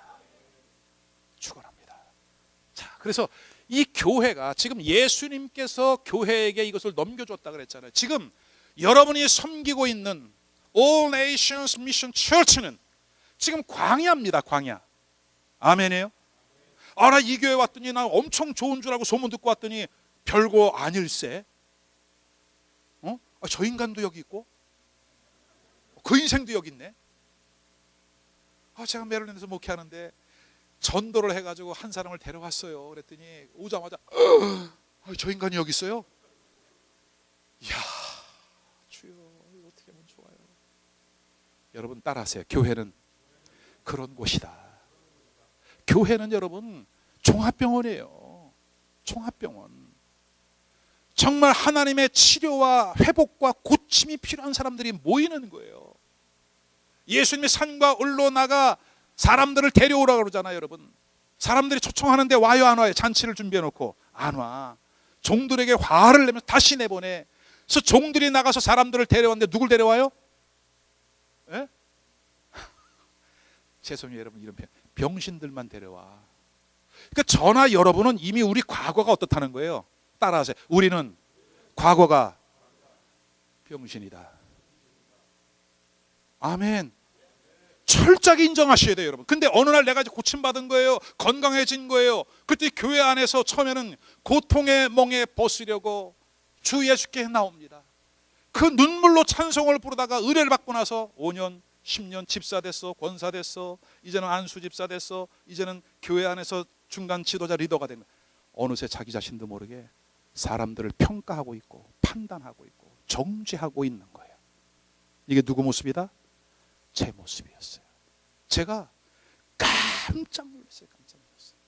자, 그래서 이 교회가 지금 예수님께서 교회에게 이것을 넘겨줬다 그랬잖아요. 지금 여러분이 섬기고 있는 All Nations Mission Church는 지금 광야입니다. 광야. 아멘이에요? 나 이 교회 왔더니 나 엄청 좋은 줄 알고 소문 듣고 왔더니 별거 아닐세. 저 인간도 여기 있고 그 인생도 여기 있네. 제가 메릴랜드에서 목회하는데 전도를 해가지고 한 사람을 데려왔어요. 그랬더니 오자마자 저 인간이 여기 있어요. 이야, 주여, 이거 어떻게 하면 좋아요. 여러분 따라하세요. 교회는 그런 곳이다. 교회는 여러분 종합병원이에요. 종합병원. 정말 하나님의 치료와 회복과 고침이 필요한 사람들이 모이는 거예요. 예수님이 산과 을로 나가 사람들을 데려오라고 그러잖아요. 여러분, 사람들이 초청하는데 와요 안 와요? 잔치를 준비해 놓고 안 와. 종들에게 화를 내면서 다시 내보내. 그래서 종들이 나가서 사람들을 데려왔는데 누굴 데려와요? 예? 죄송해요 여러분, 이런 병신들만 데려와. 그러니까 저나 여러분은 이미 우리 과거가 어떻다는 거예요. 따라하세요. 우리는 과거가 병신이다. 아멘. 철저하게 인정하셔야 돼요 여러분. 근데 어느 날 내가 이제 고침받은 거예요. 건강해진 거예요. 그때 교회 안에서 처음에는 고통의 멍에 벗으려고 주 예수께 나옵니다. 그 눈물로 찬송을 부르다가 은혜를 받고 나서 5년 10년 집사 됐어, 권사 됐어, 이제는 안수 집사 됐어, 이제는 교회 안에서 중간 지도자 리더가 된 거예요. 어느새 자기 자신도 모르게 사람들을 평가하고 있고 판단하고 있고 정죄하고 있는 거예요. 이게 누구 모습이다? 제 모습이었어요. 제가 깜짝 놀랐어요. 깜짝 놀랐어요.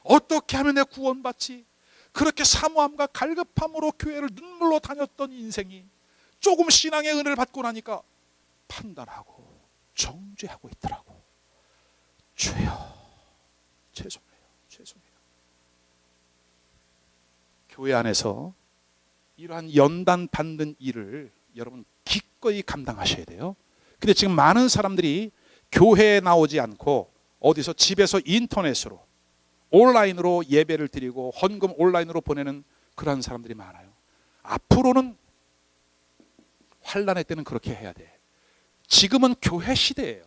어떻게 하면 내가 구원받지? 그렇게 사모함과 갈급함으로 교회를 눈물로 다녔던 인생이 조금 신앙의 은혜를 받고 나니까 판단하고 정죄하고 있더라고. 주여 죄송해요. 죄송해요. 교회 안에서 이러한 연단 받는 일을 여러분 기꺼이 감당하셔야 돼요. 근데 지금 많은 사람들이 교회에 나오지 않고 어디서 집에서 인터넷으로 온라인으로 예배를 드리고 헌금 온라인으로 보내는 그런 사람들이 많아요. 앞으로는 환난의 때는 그렇게 해야 돼. 지금은 교회 시대예요.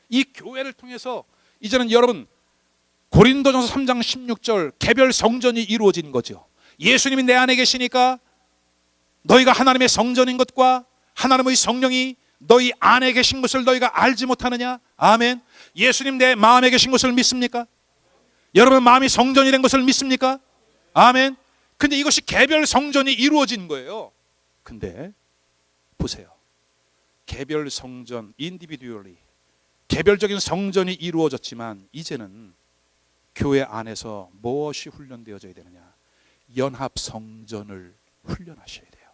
이 교회를 통해서 이제는 여러분 고린도전서 3장 16절 개별 성전이 이루어진 거죠. 예수님이 내 안에 계시니까 너희가 하나님의 성전인 것과 하나님의 성령이 너희 안에 계신 것을 너희가 알지 못하느냐? 아멘. 예수님 내 마음에 계신 것을 믿습니까? 여러분 마음이 성전이 된 것을 믿습니까? 아멘. 근데 이것이 개별 성전이 이루어진 거예요. 근데 보세요. 개별 성전, 인디비듀얼리 개별적인 성전이 이루어졌지만 이제는 교회 안에서 무엇이 훈련되어져야 되느냐? 연합 성전을 훈련하셔야 돼요.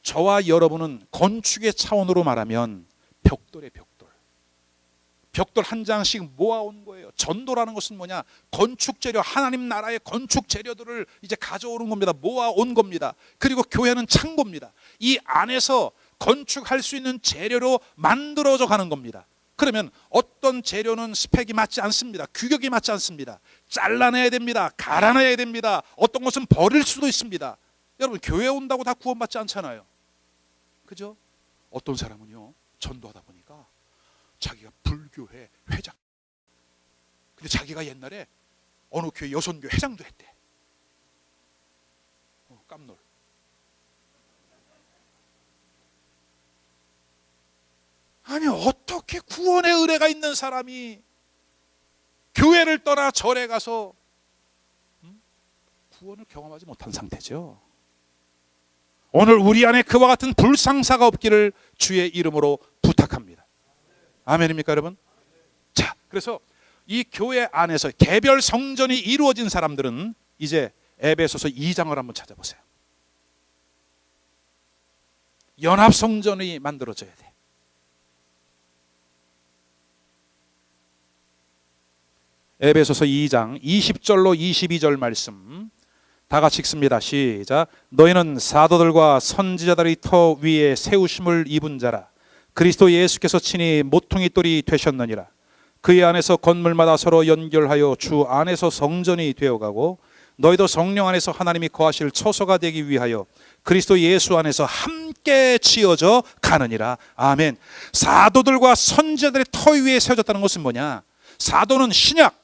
저와 여러분은 건축의 차원으로 말하면 벽돌의 벽돌. 벽돌 한 장씩 모아온 거예요. 전도라는 것은 뭐냐? 건축 재료, 하나님 나라의 건축 재료들을 이제 가져오는 겁니다. 모아온 겁니다. 그리고 교회는 창고입니다. 이 안에서 건축할 수 있는 재료로 만들어져 가는 겁니다. 그러면 어떤 재료는 스펙이 맞지 않습니다. 규격이 맞지 않습니다. 잘라내야 됩니다. 갈아내야 됩니다. 어떤 것은 버릴 수도 있습니다. 여러분 교회 온다고 다 구원받지 않잖아요. 그죠? 어떤 사람은요 전도하다 보니까 자기가 불교회 회장, 근데 자기가 옛날에 어느 교회 여선교 회장도 했대. 깜놀. 아니 어떻게 구원의 은혜가 있는 사람이 교회를 떠나 절에 가서 구원을 경험하지 못한 상태죠. 오늘 우리 안에 그와 같은 불상사가 없기를 주의 이름으로 부탁합니다. 아멘입니까 여러분? 자, 그래서 이 교회 안에서 개별 성전이 이루어진 사람들은 이제 에베소서 2장을 한번 찾아보세요. 연합 성전이 만들어져야 돼. 에베소서 2장 20절로 22절 말씀 다 같이 읽습니다. 시작. 너희는 사도들과 선지자들의 터 위에 세우심을 입은 자라. 그리스도 예수께서 친히 모퉁이 돌이 되셨느니라. 그의 안에서 건물마다 서로 연결하여 주 안에서 성전이 되어가고 너희도 성령 안에서 하나님이 거하실 처소가 되기 위하여 그리스도 예수 안에서 함께 지어져 가느니라. 아멘. 사도들과 선지자들의 터 위에 세워졌다는 것은 뭐냐? 사도는 신약,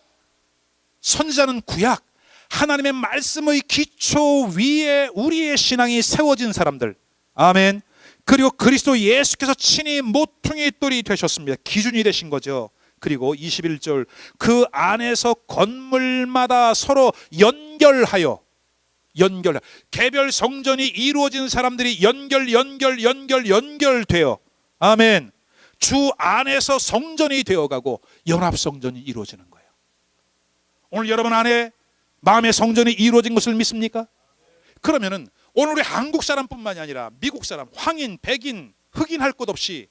선지자는 구약, 하나님의 말씀의 기초 위에 우리의 신앙이 세워진 사람들. 아멘. 그리고 그리스도 예수께서 친히 모퉁이 돌이 되셨습니다. 기준이 되신 거죠. 그리고 21절 그 안에서 건물마다 서로 연결하여 개별 성전이 이루어진 사람들이 연결되어 아멘. 주 안에서 성전이 되어가고 연합 성전이 이루어지는 거예요. 오늘 여러분 안에 마음의 성전이 이루어진 것을 믿습니까? 그러면은 오늘 우리 한국 사람뿐만이 아니라 미국 사람, 황인, 백인, 흑인 할 것 없이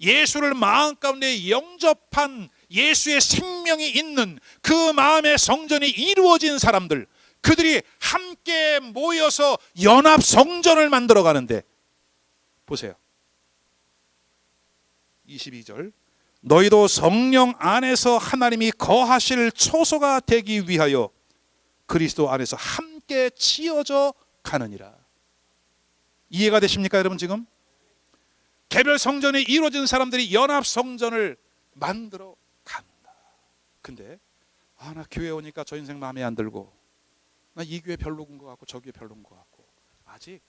예수를 마음 가운데 영접한 예수의 생명이 있는 그 마음의 성전이 이루어진 사람들, 그들이 함께 모여서 연합 성전을 만들어 가는데, 보세요. 22절, 너희도 성령 안에서 하나님이 거하실 초소가 되기 위하여 그리스도 안에서 함께 지어져 가느니라. 이해가 되십니까 여러분? 지금 개별 성전이 이루어진 사람들이 연합 성전을 만들어 간다. 근데 나 교회 오니까 저 인생 마음에 안 들고, 나 이 교회 별로인 것 같고 저 교회 별로인 것 같고, 아직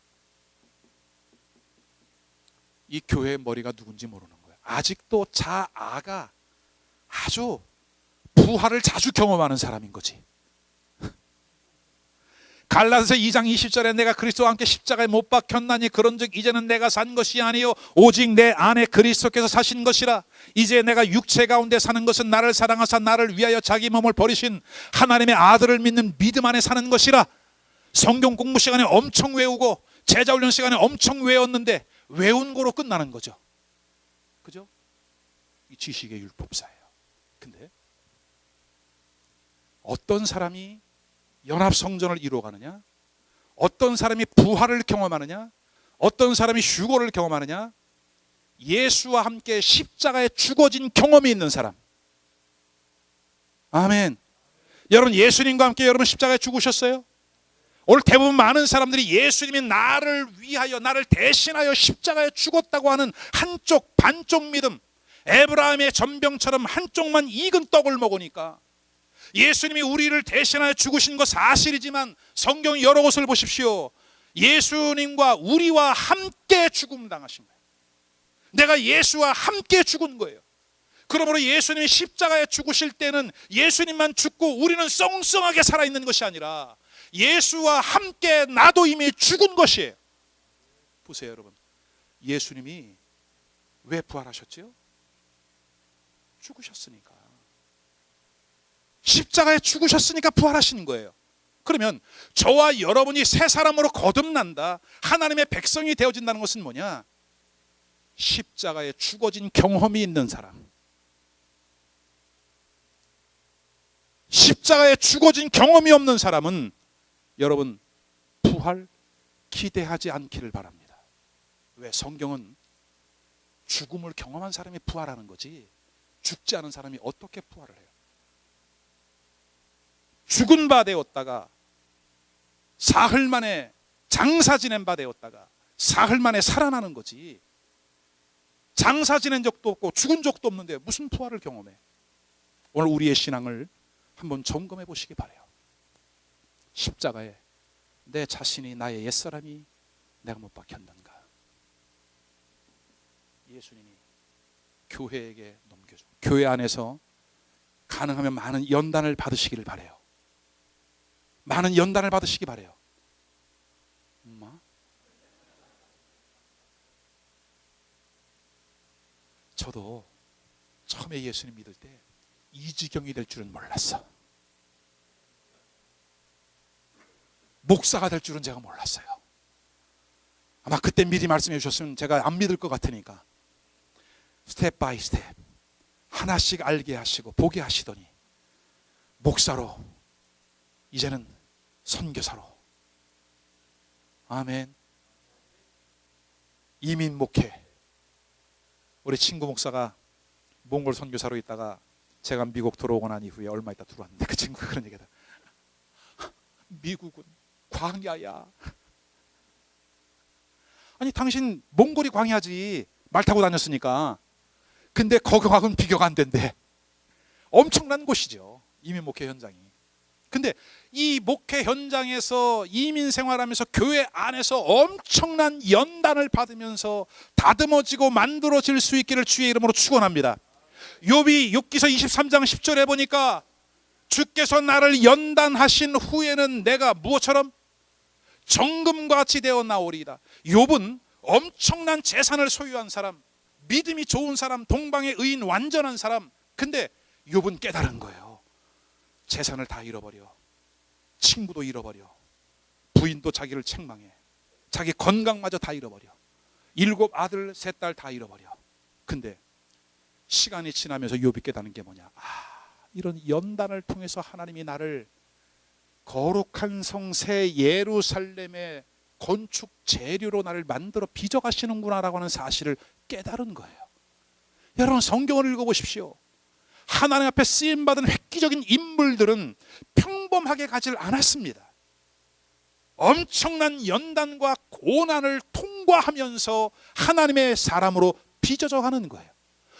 이 교회의 머리가 누군지 모르는 거예요. 아직도 자아가 아주 부활을 자주 경험하는 사람인 거지. 갈라디아서 2장 20절에 내가 그리스도와 함께 십자가에 못 박혔나니 그런즉 이제는 내가 산 것이 아니요 오직 내 안에 그리스도께서 사신 것이라. 이제 내가 육체 가운데 사는 것은 나를 사랑하사 나를 위하여 자기 몸을 버리신 하나님의 아들을 믿는 믿음 안에 사는 것이라. 성경 공부 시간에 엄청 외우고 제자 훈련 시간에 엄청 외웠는데 외운 거로 끝나는 거죠. 그죠? 이 지식의 율법사예요. 근데 어떤 사람이 연합성전을 이루어가느냐, 어떤 사람이 부활을 경험하느냐, 어떤 사람이 휴거를 경험하느냐, 예수와 함께 십자가에 죽어진 경험이 있는 사람. 아멘. 여러분 예수님과 함께 여러분 십자가에 죽으셨어요? 오늘 대부분 많은 사람들이 예수님이 나를 위하여 나를 대신하여 십자가에 죽었다고 하는 한쪽 반쪽 믿음, 에브라임의 전병처럼 한쪽만 익은 떡을 먹으니까, 예수님이 우리를 대신하여 죽으신 거 사실이지만 성경 여러 곳을 보십시오. 예수님과 우리와 함께 죽음 당하신 거예요. 내가 예수와 함께 죽은 거예요. 그러므로 예수님이 십자가에 죽으실 때는 예수님만 죽고 우리는 썽썽하게 살아있는 것이 아니라 예수와 함께 나도 이미 죽은 것이에요. 보세요 여러분, 예수님이 왜 부활하셨지요? 죽으셨으니까. 십자가에 죽으셨으니까 부활하시는 거예요. 그러면 저와 여러분이 새 사람으로 거듭난다, 하나님의 백성이 되어진다는 것은 뭐냐? 십자가에 죽어진 경험이 있는 사람, 십자가에 죽어진 경험이 없는 사람은 여러분 부활 기대하지 않기를 바랍니다. 왜? 성경은 죽음을 경험한 사람이 부활하는 거지 죽지 않은 사람이 어떻게 부활을 해요? 죽은 바 되었다가 사흘 만에 장사 지낸 바 되었다가 사흘 만에 살아나는 거지, 장사 지낸 적도 없고 죽은 적도 없는데 무슨 부활을 경험해? 오늘 우리의 신앙을 한번 점검해 보시기 바라요. 십자가에 내 자신이, 나의 옛사람이 내가 못 박혔는가? 예수님이 교회에게 넘겨주고 교회 안에서 가능하면 많은 연단을 받으시기를 바라요. 많은 연단을 받으시기 바라요. 엄마? 저도 처음에 예수님 믿을 때 이 지경이 될 줄은 몰랐어. 목사가 될 줄은 제가 몰랐어요. 아마 그때 미리 말씀해 주셨으면 제가 안 믿을 것 같으니까 스텝 바이 스텝 하나씩 알게 하시고 보게 하시더니 목사로, 이제는 선교사로, 아멘. 이민 목회, 우리 친구 목사가 몽골 선교사로 있다가 제가 미국 들어오고 난 이후에 얼마 있다 들어왔는데 그 친구가 그런 얘기다. 미국은 광야야. 아니 당신 몽골이 광야지, 말 타고 다녔으니까. 근데 거기하고는 비교가 안 된대. 엄청난 곳이죠, 이민 목회 현장이. 근데 이 목회 현장에서 이민 생활하면서 교회 안에서 엄청난 연단을 받으면서 다듬어지고 만들어질 수 있기를 주의 이름으로 축원합니다. 욥기서 23장 10절에 보니까 주께서 나를 연단하신 후에는 내가 무엇처럼? 정금과 같이 되어 나오리이다. 욥은 엄청난 재산을 소유한 사람, 믿음이 좋은 사람, 동방의 의인, 완전한 사람. 근데 욥은 깨달은 거예요. 재산을 다 잃어버려, 친구도 잃어버려, 부인도 자기를 책망해. 자기 건강마저 다 잃어버려. 7 아들 3 딸 다 잃어버려. 근데 시간이 지나면서 욥이 깨닫는 게 뭐냐? 이런 연단을 통해서 하나님이 나를 거룩한 성새 예루살렘의 건축 재료로 나를 만들어 빚어가시는구나라고 하는 사실을 깨달은 거예요. 여러분, 성경을 읽어보십시오. 하나님 앞에 쓰임받은 획기적인 인물들은 평범하게 가지를 않았습니다. 엄청난 연단과 고난을 통과하면서 하나님의 사람으로 빚어져 가는 거예요.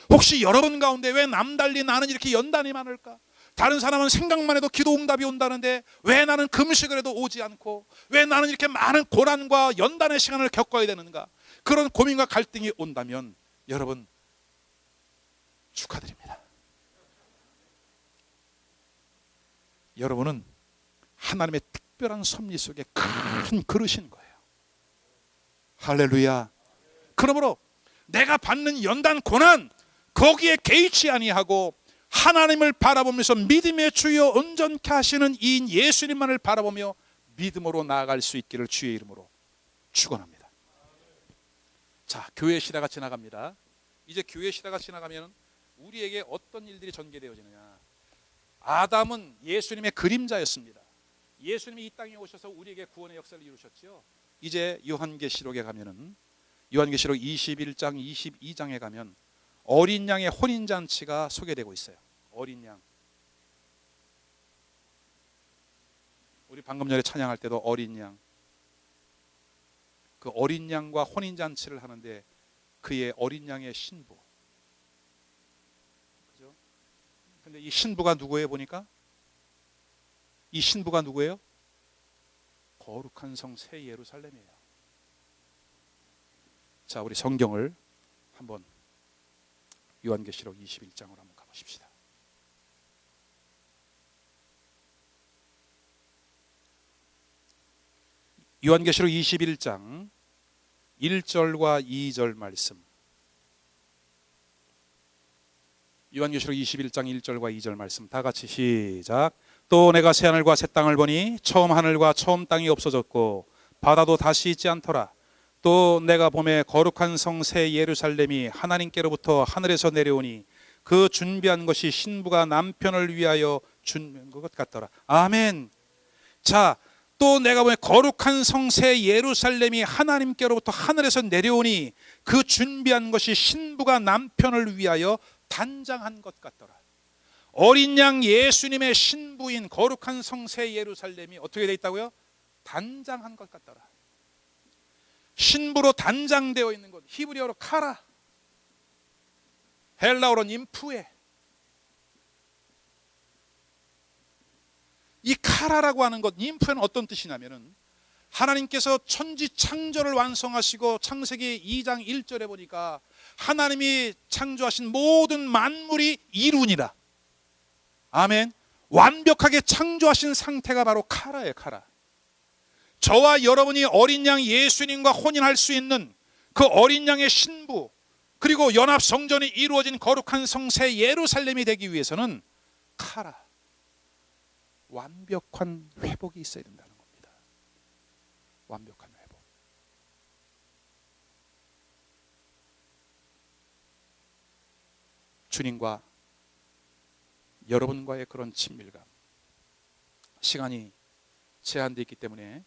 혹시 여러분 가운데 왜 남달리 나는 이렇게 연단이 많을까? 다른 사람은 생각만 해도 기도 응답이 온다는데 왜 나는 금식을 해도 오지 않고, 왜 나는 이렇게 많은 고난과 연단의 시간을 겪어야 되는가? 그런 고민과 갈등이 온다면 여러분, 축하드립니다. 여러분은 하나님의 특별한 섭리 속에 큰 그릇인 거예요. 할렐루야. 그러므로 내가 받는 연단 고난 거기에 개의치 아니하고 하나님을 바라보면서 믿음의 주여 온전케 하시는 이인 예수님만을 바라보며 믿음으로 나아갈 수 있기를 주의 이름으로 축원합니다. 자, 교회 시대가 지나갑니다. 이제 교회 시대가 지나가면 우리에게 어떤 일들이 전개되어지느냐? 아담은 예수님의 그림자였습니다. 예수님이 이 땅에 오셔서 우리에게 구원의 역사를 이루셨죠. 이제 요한계시록에 가면은, 요한계시록 21장 22장에 가면 어린 양의 혼인잔치가 소개되고 있어요. 어린 양. 우리 방금 전에 찬양할 때도 어린 양, 그 어린 양과 혼인잔치를 하는데 그의 어린 양의 신부. 그죠? 근데 이 신부가 누구예요? 보니까 이 신부가 누구예요? 거룩한 성 새 예루살렘이에요. 자, 우리 성경을 한번 요한계시록 21장으로 한번 가보십시다. 요한계시록 21장 1절과 2절 말씀. 요한계시록 21장 1절과 2절 말씀 다 같이 시작. 또 내가 새 하늘과 새 땅을 보니 처음 하늘과 처음 땅이 없어졌고 바다도 다시 있지 않더라. 또 내가 보매 거룩한 성 새 예루살렘이 하나님께로부터 하늘에서 내려오니 그 준비한 것이 신부가 남편을 위하여 준비한 것 같더라. 아멘. 자, 또 내가 보매 거룩한 성 새 예루살렘이 하나님께로부터 하늘에서 내려오니 그 준비한 것이 신부가 남편을 위하여 단장한 것 같더라. 어린 양 예수님의 신부인 거룩한 성 새 예루살렘이 어떻게 되어 있다고요? 단장한 것 같더라. 신부로 단장되어 있는 것, 히브리어로 카라, 헬라어로 님푸에. 이 카라라고 하는 것, 님푸에는 어떤 뜻이냐면은 하나님께서 천지 창조를 완성하시고 창세기 2장 1절에 보니까 하나님이 창조하신 모든 만물이 이루니라. 아멘. 완벽하게 창조하신 상태가 바로 카라예요. 카라. 저와 여러분이 어린 양 예수님과 혼인할 수 있는 그 어린 양의 신부, 그리고 연합 성전이 이루어진 거룩한 성새 예루살렘이 되기 위해서는 카라, 완벽한 회복이 있어야 된다는 겁니다. 완벽한 회복. 주님과 여러분과의 그런 친밀감. 시간이 제한되어 있기 때문에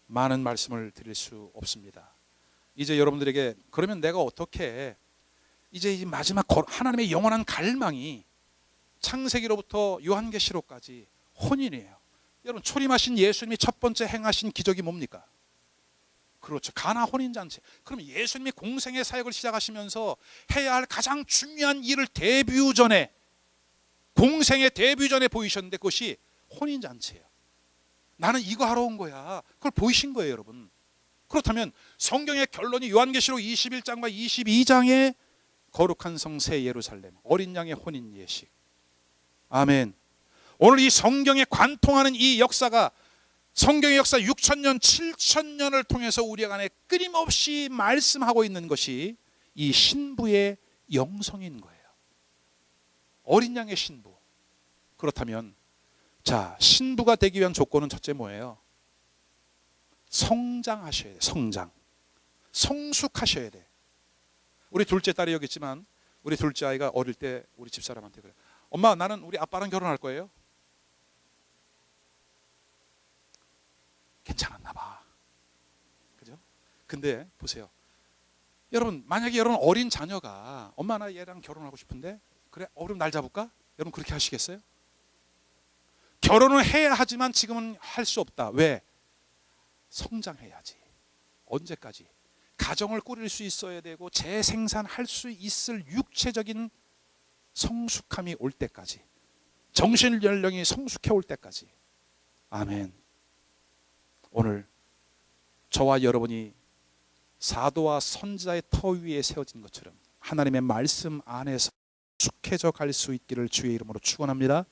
많은 말씀을 드릴 수 없습니다. 이제 여러분들에게 그러면 내가 어떻게, 이제 이 마지막 하나님의 영원한 갈망이 창세기로부터 요한계시록까지 혼인이에요. 여러분, 초림하신 예수님이 첫 번째 행하신 기적이 뭡니까? 그렇죠, 가나 혼인잔치. 그럼 예수님이 공생의 사역을 시작하시면서 해야 할 가장 중요한 일을 데뷔 전에, 공생의 데뷔 전에 보이셨는데 그것이 혼인잔치예요. 나는 이거 하러 온 거야. 그걸 보이신 거예요, 여러분. 그렇다면 성경의 결론이 요한계시록 21장과 22장의 거룩한 성 새 예루살렘, 어린 양의 혼인 예식. 아멘. 오늘 이 성경에 관통하는 이 역사가 성경의 역사 6,000년, 7,000년을 통해서 우리 안에 끊임없이 말씀하고 있는 것이 이 신부의 영성인 거예요. 어린 양의 신부. 그렇다면 자, 신부가 되기 위한 조건은 첫째 뭐예요? 성장하셔야 돼. 성숙하셔야 돼. 우리 둘째 딸이 여기 있지만 우리 둘째 아이가 어릴 때 우리 집사람한테 그래. 엄마, 나는 우리 아빠랑 결혼할 거예요. 괜찮았나 봐. 그죠? 근데 보세요. 여러분, 만약에 여러분 어린 자녀가 엄마, 나 얘랑 결혼하고 싶은데, 그래, 그럼 날 잡을까? 여러분 그렇게 하시겠어요? 결혼을 해야 하지만 지금은 할 수 없다. 왜? 성장해야지. 언제까지? 가정을 꾸릴 수 있어야 되고 재생산할 수 있을 육체적인 성숙함이 올 때까지, 정신 연령이 성숙해 올 때까지. 아멘. 오늘 저와 여러분이 사도와 선지자의 터 위에 세워진 것처럼 하나님의 말씀 안에서 숙해져 갈 수 있기를 주의 이름으로 축원합니다.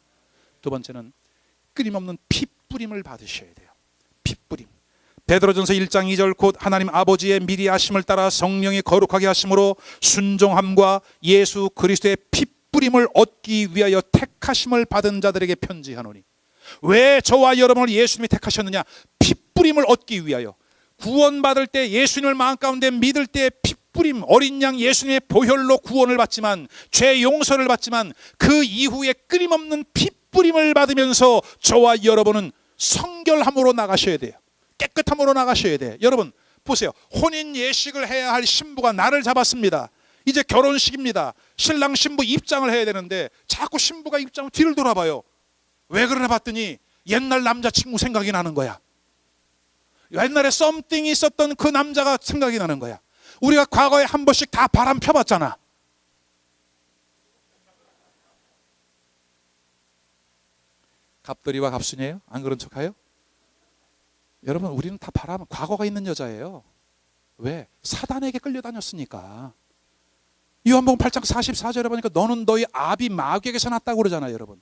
두 번째는 끊임없는 핏뿌림을 받으셔야 돼요. 핏뿌림. 베드로전서 1장 2절 곧 하나님 아버지의 미리 하심을 따라 성령이 거룩하게 하심으로 순종함과 예수 그리스도의 핏뿌림을 얻기 위하여 택하심을 받은 자들에게 편지하노니. 왜 저와 여러분을 예수님이 택하셨느냐? 핏뿌림을 얻기 위하여. 구원받을 때, 예수님을 마음 가운데 믿을 때 핏뿌림, 어린 양 예수님의 보혈로 구원을 받지만, 죄 용서를 받지만, 그 이후에 끊임없는 핏뿌림을 받으면서 저와 여러분은 성결함으로 나가셔야 돼요. 깨끗함으로 나가셔야 돼. 여러분 보세요. 혼인 예식을 해야 할 신부가 나를 잡았습니다. 이제 결혼식입니다. 신랑 신부 입장을 해야 되는데 자꾸 신부가 입장을 뒤를 돌아봐요. 왜 그러나 봤더니 옛날 남자친구 생각이 나는 거야. 옛날에 썸띵이 있었던 그 남자가 생각이 나는 거야. 우리가 과거에 한 번씩 다 바람 펴봤잖아. 갑돌이와 갑순이에요? 안 그런 척해요? 여러분, 우리는 다 바람, 과거가 있는 여자예요. 왜? 사단에게 끌려다녔으니까. 요한복음 8장 44절에 보니까 너는 너희 아비 마귀에게서 났다고 그러잖아요. 여러분,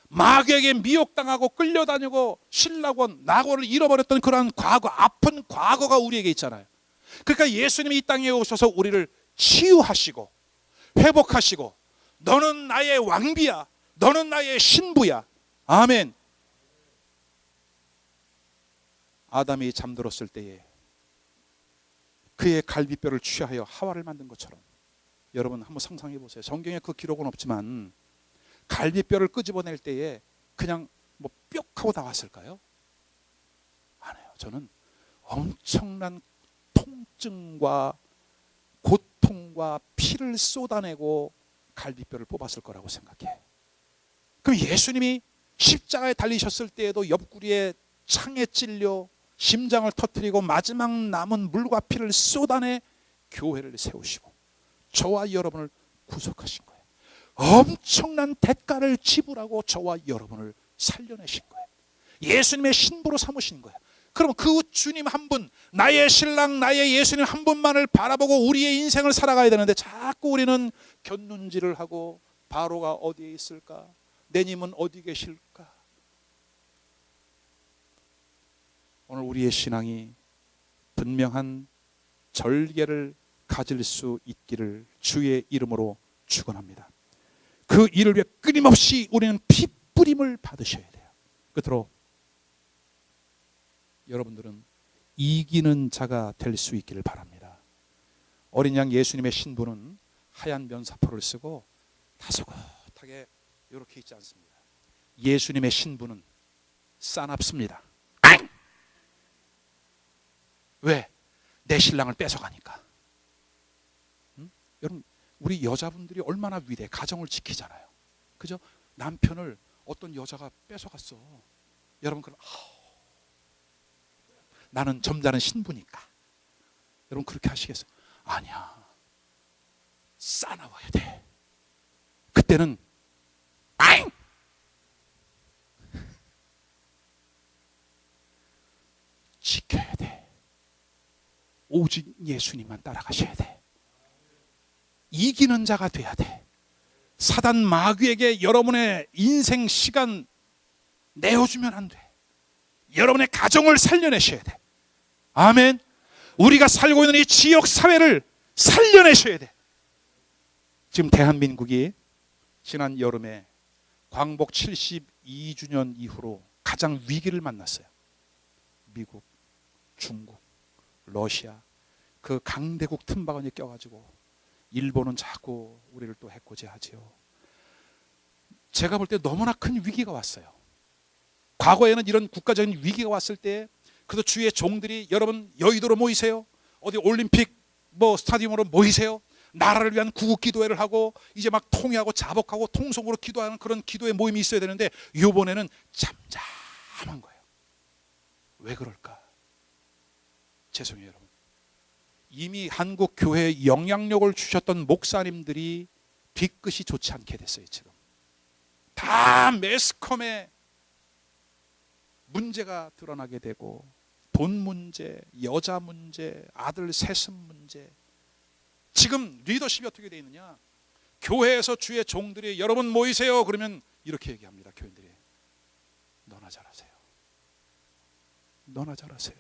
마귀에게 미혹당하고 끌려다니고 신라곤 낙원을 잃어버렸던 그러한 과거, 아픈 과거가 우리에게 있잖아요. 그러니까 예수님이 이 땅에 오셔서 우리를 치유하시고 회복하시고, 너는 나의 왕비야, 너는 나의 신부야. 아멘. 아담이 잠들었을 때에 그의 갈비뼈를 취하여 하와를 만든 것처럼, 여러분 한번 상상해 보세요. 성경에 그 기록은 없지만 갈비뼈를 끄집어낼 때에 그냥 뭐 뿅 하고 나왔을까요? 아니에요. 저는 엄청난 통증과 고통과 피를 쏟아내고 갈비뼈를 뽑았을 거라고 생각해. 그럼 예수님이 십자가에 달리셨을 때에도 옆구리에 창에 찔려 심장을 터뜨리고 마지막 남은 물과 피를 쏟아내 교회를 세우시고 저와 여러분을 구속하신 거예요. 엄청난 대가를 지불하고 저와 여러분을 살려내신 거예요. 예수님의 신부로 삼으신 거예요. 그럼 그 주님 한 분, 나의 신랑, 나의 예수님 한 분만을 바라보고 우리의 인생을 살아가야 되는데 자꾸 우리는 곁눈질을 하고, 바로가 어디에 있을까? 내님은 어디 계실까? 오늘 우리의 신앙이 분명한 절개를 가질 수 있기를 주의 이름으로 축원합니다. 그 일을 위해 끊임없이 우리는 핏뿌림을 받으셔야 돼요. 끝으로 여러분들은 이기는 자가 될 수 있기를 바랍니다. 어린 양 예수님의 신부는 하얀 면사포를 쓰고 다소곳하게 이렇게 있지 않습니다. 예수님의 신부는 싸납습니다. 왜? 내 신랑을 뺏어가니까. 여러분, 우리 여자분들이 얼마나 위대해. 가정을 지키잖아요. 그죠? 남편을 어떤 여자가 뺏어갔어. 여러분, 그럼 나는 점잖은 신부니까. 여러분 그렇게 하시겠어요? 아니야. 싸나워야 돼. 그때는 앙! 지켜야 돼. 오직 예수님만 따라가셔야 돼. 이기는 자가 돼야 돼. 사단 마귀에게 여러분의 인생 시간 내어주면 안 돼. 여러분의 가정을 살려내셔야 돼. 아멘. 우리가 살고 있는 이 지역 사회를 살려내셔야 돼. 지금 대한민국이 지난 여름에 광복 72주년 이후로 가장 위기를 만났어요. 미국, 중국, 러시아 그 강대국 틈바구니에 껴가지고 일본은 자꾸 우리를 또 해코지하지요. 제가 볼 때 너무나 큰 위기가 왔어요. 과거에는 이런 국가적인 위기가 왔을 때 그래도 주의 종들이 여러분 여의도로 모이세요, 어디 올림픽 스타디움으로 모이세요, 나라를 위한 구국 기도회를 하고 이제 막 통회하고 자복하고 통성으로 기도하는 그런 기도회 모임이 있어야 되는데 이번에는 잠잠한 거예요. 왜 그럴까? 죄송해요 여러분. 이미 한국 교회에 영향력을 주셨던 목사님들이 뒤끝이 좋지 않게 됐어요. 지금 다 매스컴에 문제가 드러나게 되고 돈 문제, 여자 문제, 아들 세습 문제. 지금 리더십이 어떻게 되어 있느냐? 교회에서 주의 종들이 여러분 모이세요 그러면 이렇게 얘기합니다. 교인들이 너나 잘하세요, 너나 잘하세요.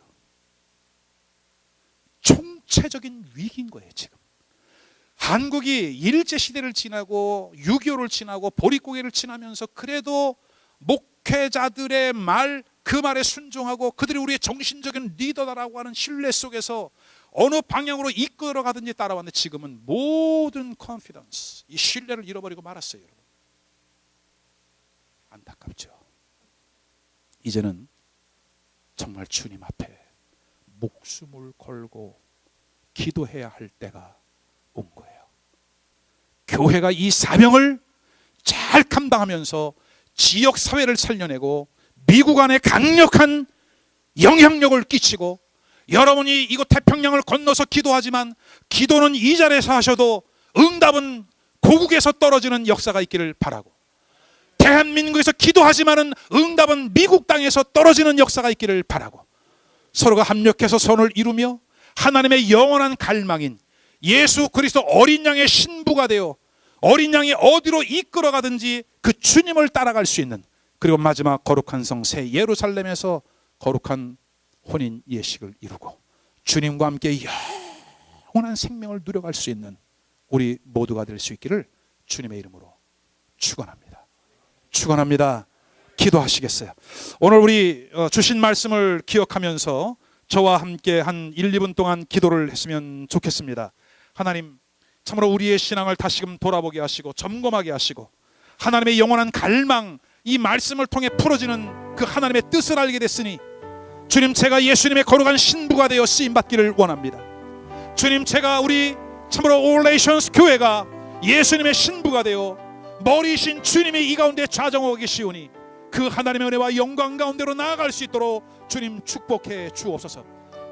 총체적인 위기인 거예요. 지금 한국이 일제시대를 지나고 6.25를 지나고 보릿고개를 지나면서 그래도 목회자들의 말, 그 말에 순종하고 그들이 우리의 정신적인 리더다라고 하는 신뢰 속에서 어느 방향으로 이끌어가든지 따라왔는데 지금은 모든 컨피던스, 이 신뢰를 잃어버리고 말았어요. 여러분 안타깝죠. 이제는 정말 주님 앞에 목숨을 걸고 기도해야 할 때가 온 거예요. 교회가 이 사명을 잘 감당하면서 지역 사회를 살려내고 미국 안에 강력한 영향력을 끼치고, 여러분이 이곳 태평양을 건너서 기도하지만 기도는 이 자리에서 하셔도 응답은 고국에서 떨어지는 역사가 있기를 바라고, 대한민국에서 기도하지만은 응답은 미국 땅에서 떨어지는 역사가 있기를 바라고, 서로가 합력해서 선을 이루며 하나님의 영원한 갈망인 예수 그리스도 어린 양의 신부가 되어 어린 양이 어디로 이끌어가든지 그 주님을 따라갈 수 있는, 그리고 마지막 거룩한 성 새 예루살렘에서 거룩한 혼인 예식을 이루고 주님과 함께 영원한 생명을 누려갈 수 있는 우리 모두가 될 수 있기를 주님의 이름으로 축원합니다. 축원합니다. 기도하시겠어요? 오늘 우리 주신 말씀을 기억하면서 저와 함께 한 1, 2분 동안 기도를 했으면 좋겠습니다. 하나님, 참으로 우리의 신앙을 다시금 돌아보게 하시고 점검하게 하시고 하나님의 영원한 갈망, 이 말씀을 통해 풀어지는 그 하나님의 뜻을 알게 됐으니 주님, 제가 예수님의 거룩한 신부가 되어 쓰임받기를 원합니다. 주님, 제가 우리 참으로 올레이션스 교회가 예수님의 신부가 되어 머리이신 주님이 이 가운데 좌정하고 계시오니 그 하나님의 은혜와 영광 가운데로 나아갈 수 있도록 주님 축복해 주옵소서.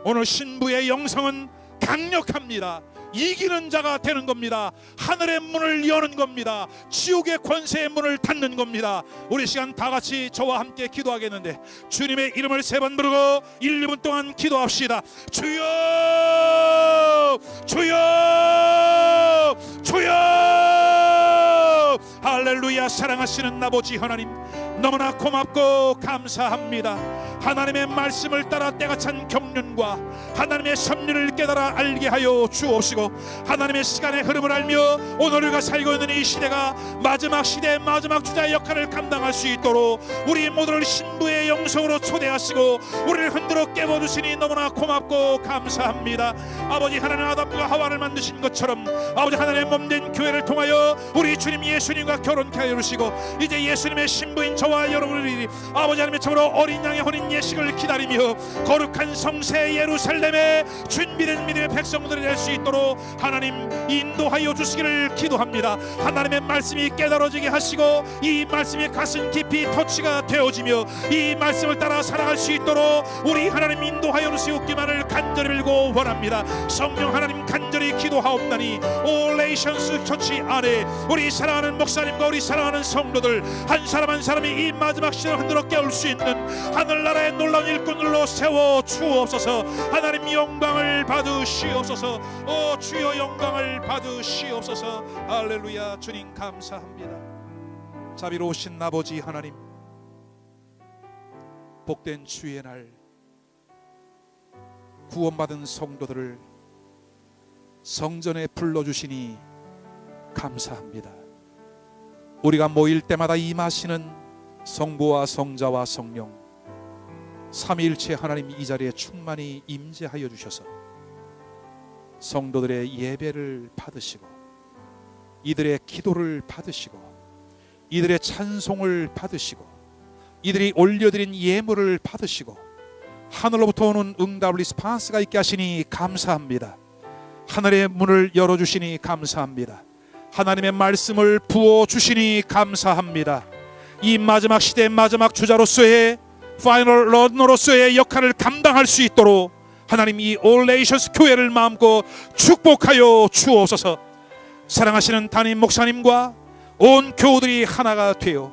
오늘 신부의 영성은 강력합니다. 이기는 자가 되는 겁니다. 하늘의 문을 여는 겁니다. 지옥의 권세의 문을 닫는 겁니다. 우리 시간 다 같이 저와 함께 기도하겠는데 주님의 이름을 3번 부르고 1, 2분 동안 기도합시다. 주여, 주여, 주여. 할렐루야. 사랑하시는 아버지 하나님, 너무나 고맙고 감사합니다. 하나님의 말씀을 따라 때가 찬 경륜과 하나님의 섭리를 깨달아 알게 하여 주옵시고, 하나님의 시간의 흐름을 알며 오늘 우리가 살고 있는 이 시대가 마지막 시대의 마지막 주자의 역할을 감당할 수 있도록 우리 모두를 신부의 영성으로 초대하시고 우리를 흔들어 깨워주시니 너무나 고맙고 감사합니다. 아버지 하나님, 아담과 하와를 만드신 것처럼 아버지 하나님의 몸된 교회를 통하여 우리 주님 예수님과 결혼케 하여 주시고, 이제 예수님의 신부인 저와 여러분들이 아버지 하나님의 참으로 어린 양의 혼인 예식을 기다리며 거룩한 성새 예루살렘에 준비된 믿음의 백성들이 될 수 있도록 하나님 인도하여 주시기를 기도합니다. 하나님의 말씀이 깨달아지게 하시고 이 말씀이 가슴 깊이 터치가 되어지며 이 말씀을 따라 살아갈 수 있도록 우리 하나님 인도하여 주시옵기만을 간절히 빌고 원합니다. 성령 하나님, 간절히 기도하옵나니 올레이션스 처치 안에 우리 사랑하는 목사님과 우리 사랑하는 성도들 한 사람 한 사람이 이 마지막 시대를 흔들어 깨울 수 있는 하늘나라의 놀라운 일꾼들로 세워 주옵소서. 하나님 영광을 받으시옵소서. 오 주여 영광을 받으시옵소서. 할렐루야. 주님 감사합니다. 자비로우신 아버지 하나님, 복된 주의 날 구원받은 성도들을 성전에 불러주시니 감사합니다. 우리가 모일 때마다 임하시는 성부와 성자와 성령, 삼위일체 하나님 이 자리에 충만히 임재하여 주셔서 성도들의 예배를 받으시고 이들의 기도를 받으시고 이들의 찬송을 받으시고 이들이 올려드린 예물을 받으시고 하늘로부터 오는 응답 리스판스가 있게 하시니 감사합니다. 하늘의 문을 열어주시니 감사합니다. 하나님의 말씀을 부어주시니 감사합니다. 이 마지막 시대의 마지막 주자로서의 파이널 러너로서의 역할을 감당할 수 있도록 하나님 이 올 네이션스 교회를 마음껏 축복하여 주옵소서. 사랑하시는 담임 목사님과 온 교우들이 하나가 되어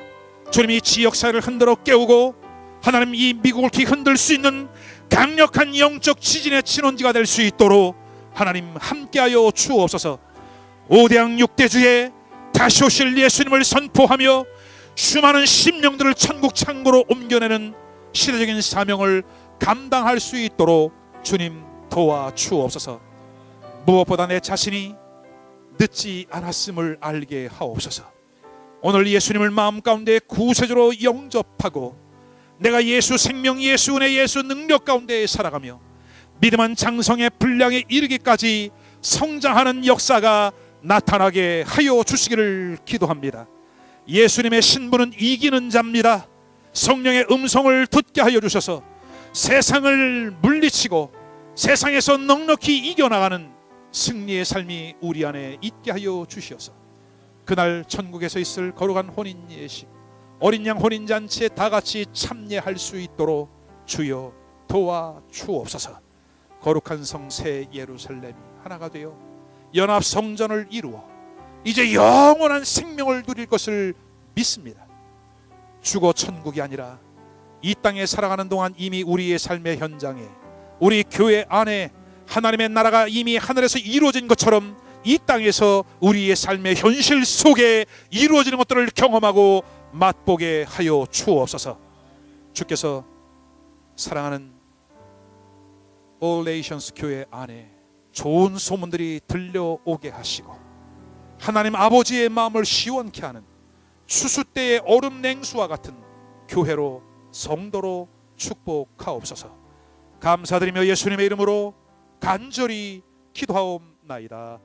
주님이 지역사회를 흔들어 깨우고 하나님 이 미국을 흔들 수 있는 강력한 영적 지진의 진원지가 될 수 있도록 하나님 함께하여 주옵소서. 5대양 6대주에 다시 오실 예수님을 선포하며 수많은 심령들을 천국 창고로 옮겨내는 시대적인 사명을 감당할 수 있도록 주님 도와주옵소서. 무엇보다 내 자신이 늦지 않았음을 알게 하옵소서. 오늘 예수님을 마음 가운데 구세주로 영접하고 내가 예수 생명, 예수 은혜, 예수 능력 가운데 살아가며 믿음은 장성의 분량에 이르기까지 성장하는 역사가 나타나게 하여 주시기를 기도합니다. 예수님의 신부는 이기는 자입니다. 성령의 음성을 듣게 하여 주셔서 세상을 물리치고 세상에서 넉넉히 이겨나가는 승리의 삶이 우리 안에 있게 하여 주시어서 그날 천국에서 있을 거룩한 혼인 예식, 어린 양 혼인 잔치에 다 같이 참여할 수 있도록 주여 도와 주옵소서. 거룩한 성 새 예루살렘이 하나가 되어 연합 성전을 이루어 이제 영원한 생명을 누릴 것을 믿습니다. 죽어 천국이 아니라 이 땅에 살아가는 동안 이미 우리의 삶의 현장에 우리 교회 안에 하나님의 나라가 이미 하늘에서 이루어진 것처럼 이 땅에서 우리의 삶의 현실 속에 이루어지는 것들을 경험하고 맛보게 하여 주옵소서. 주께서 사랑하는 올 네이션스 교회 안에 좋은 소문들이 들려오게 하시고 하나님 아버지의 마음을 시원케 하는 추수 때의 얼음 냉수와 같은 교회로 성도로 축복하옵소서. 감사드리며 예수님의 이름으로 간절히 기도하옵나이다.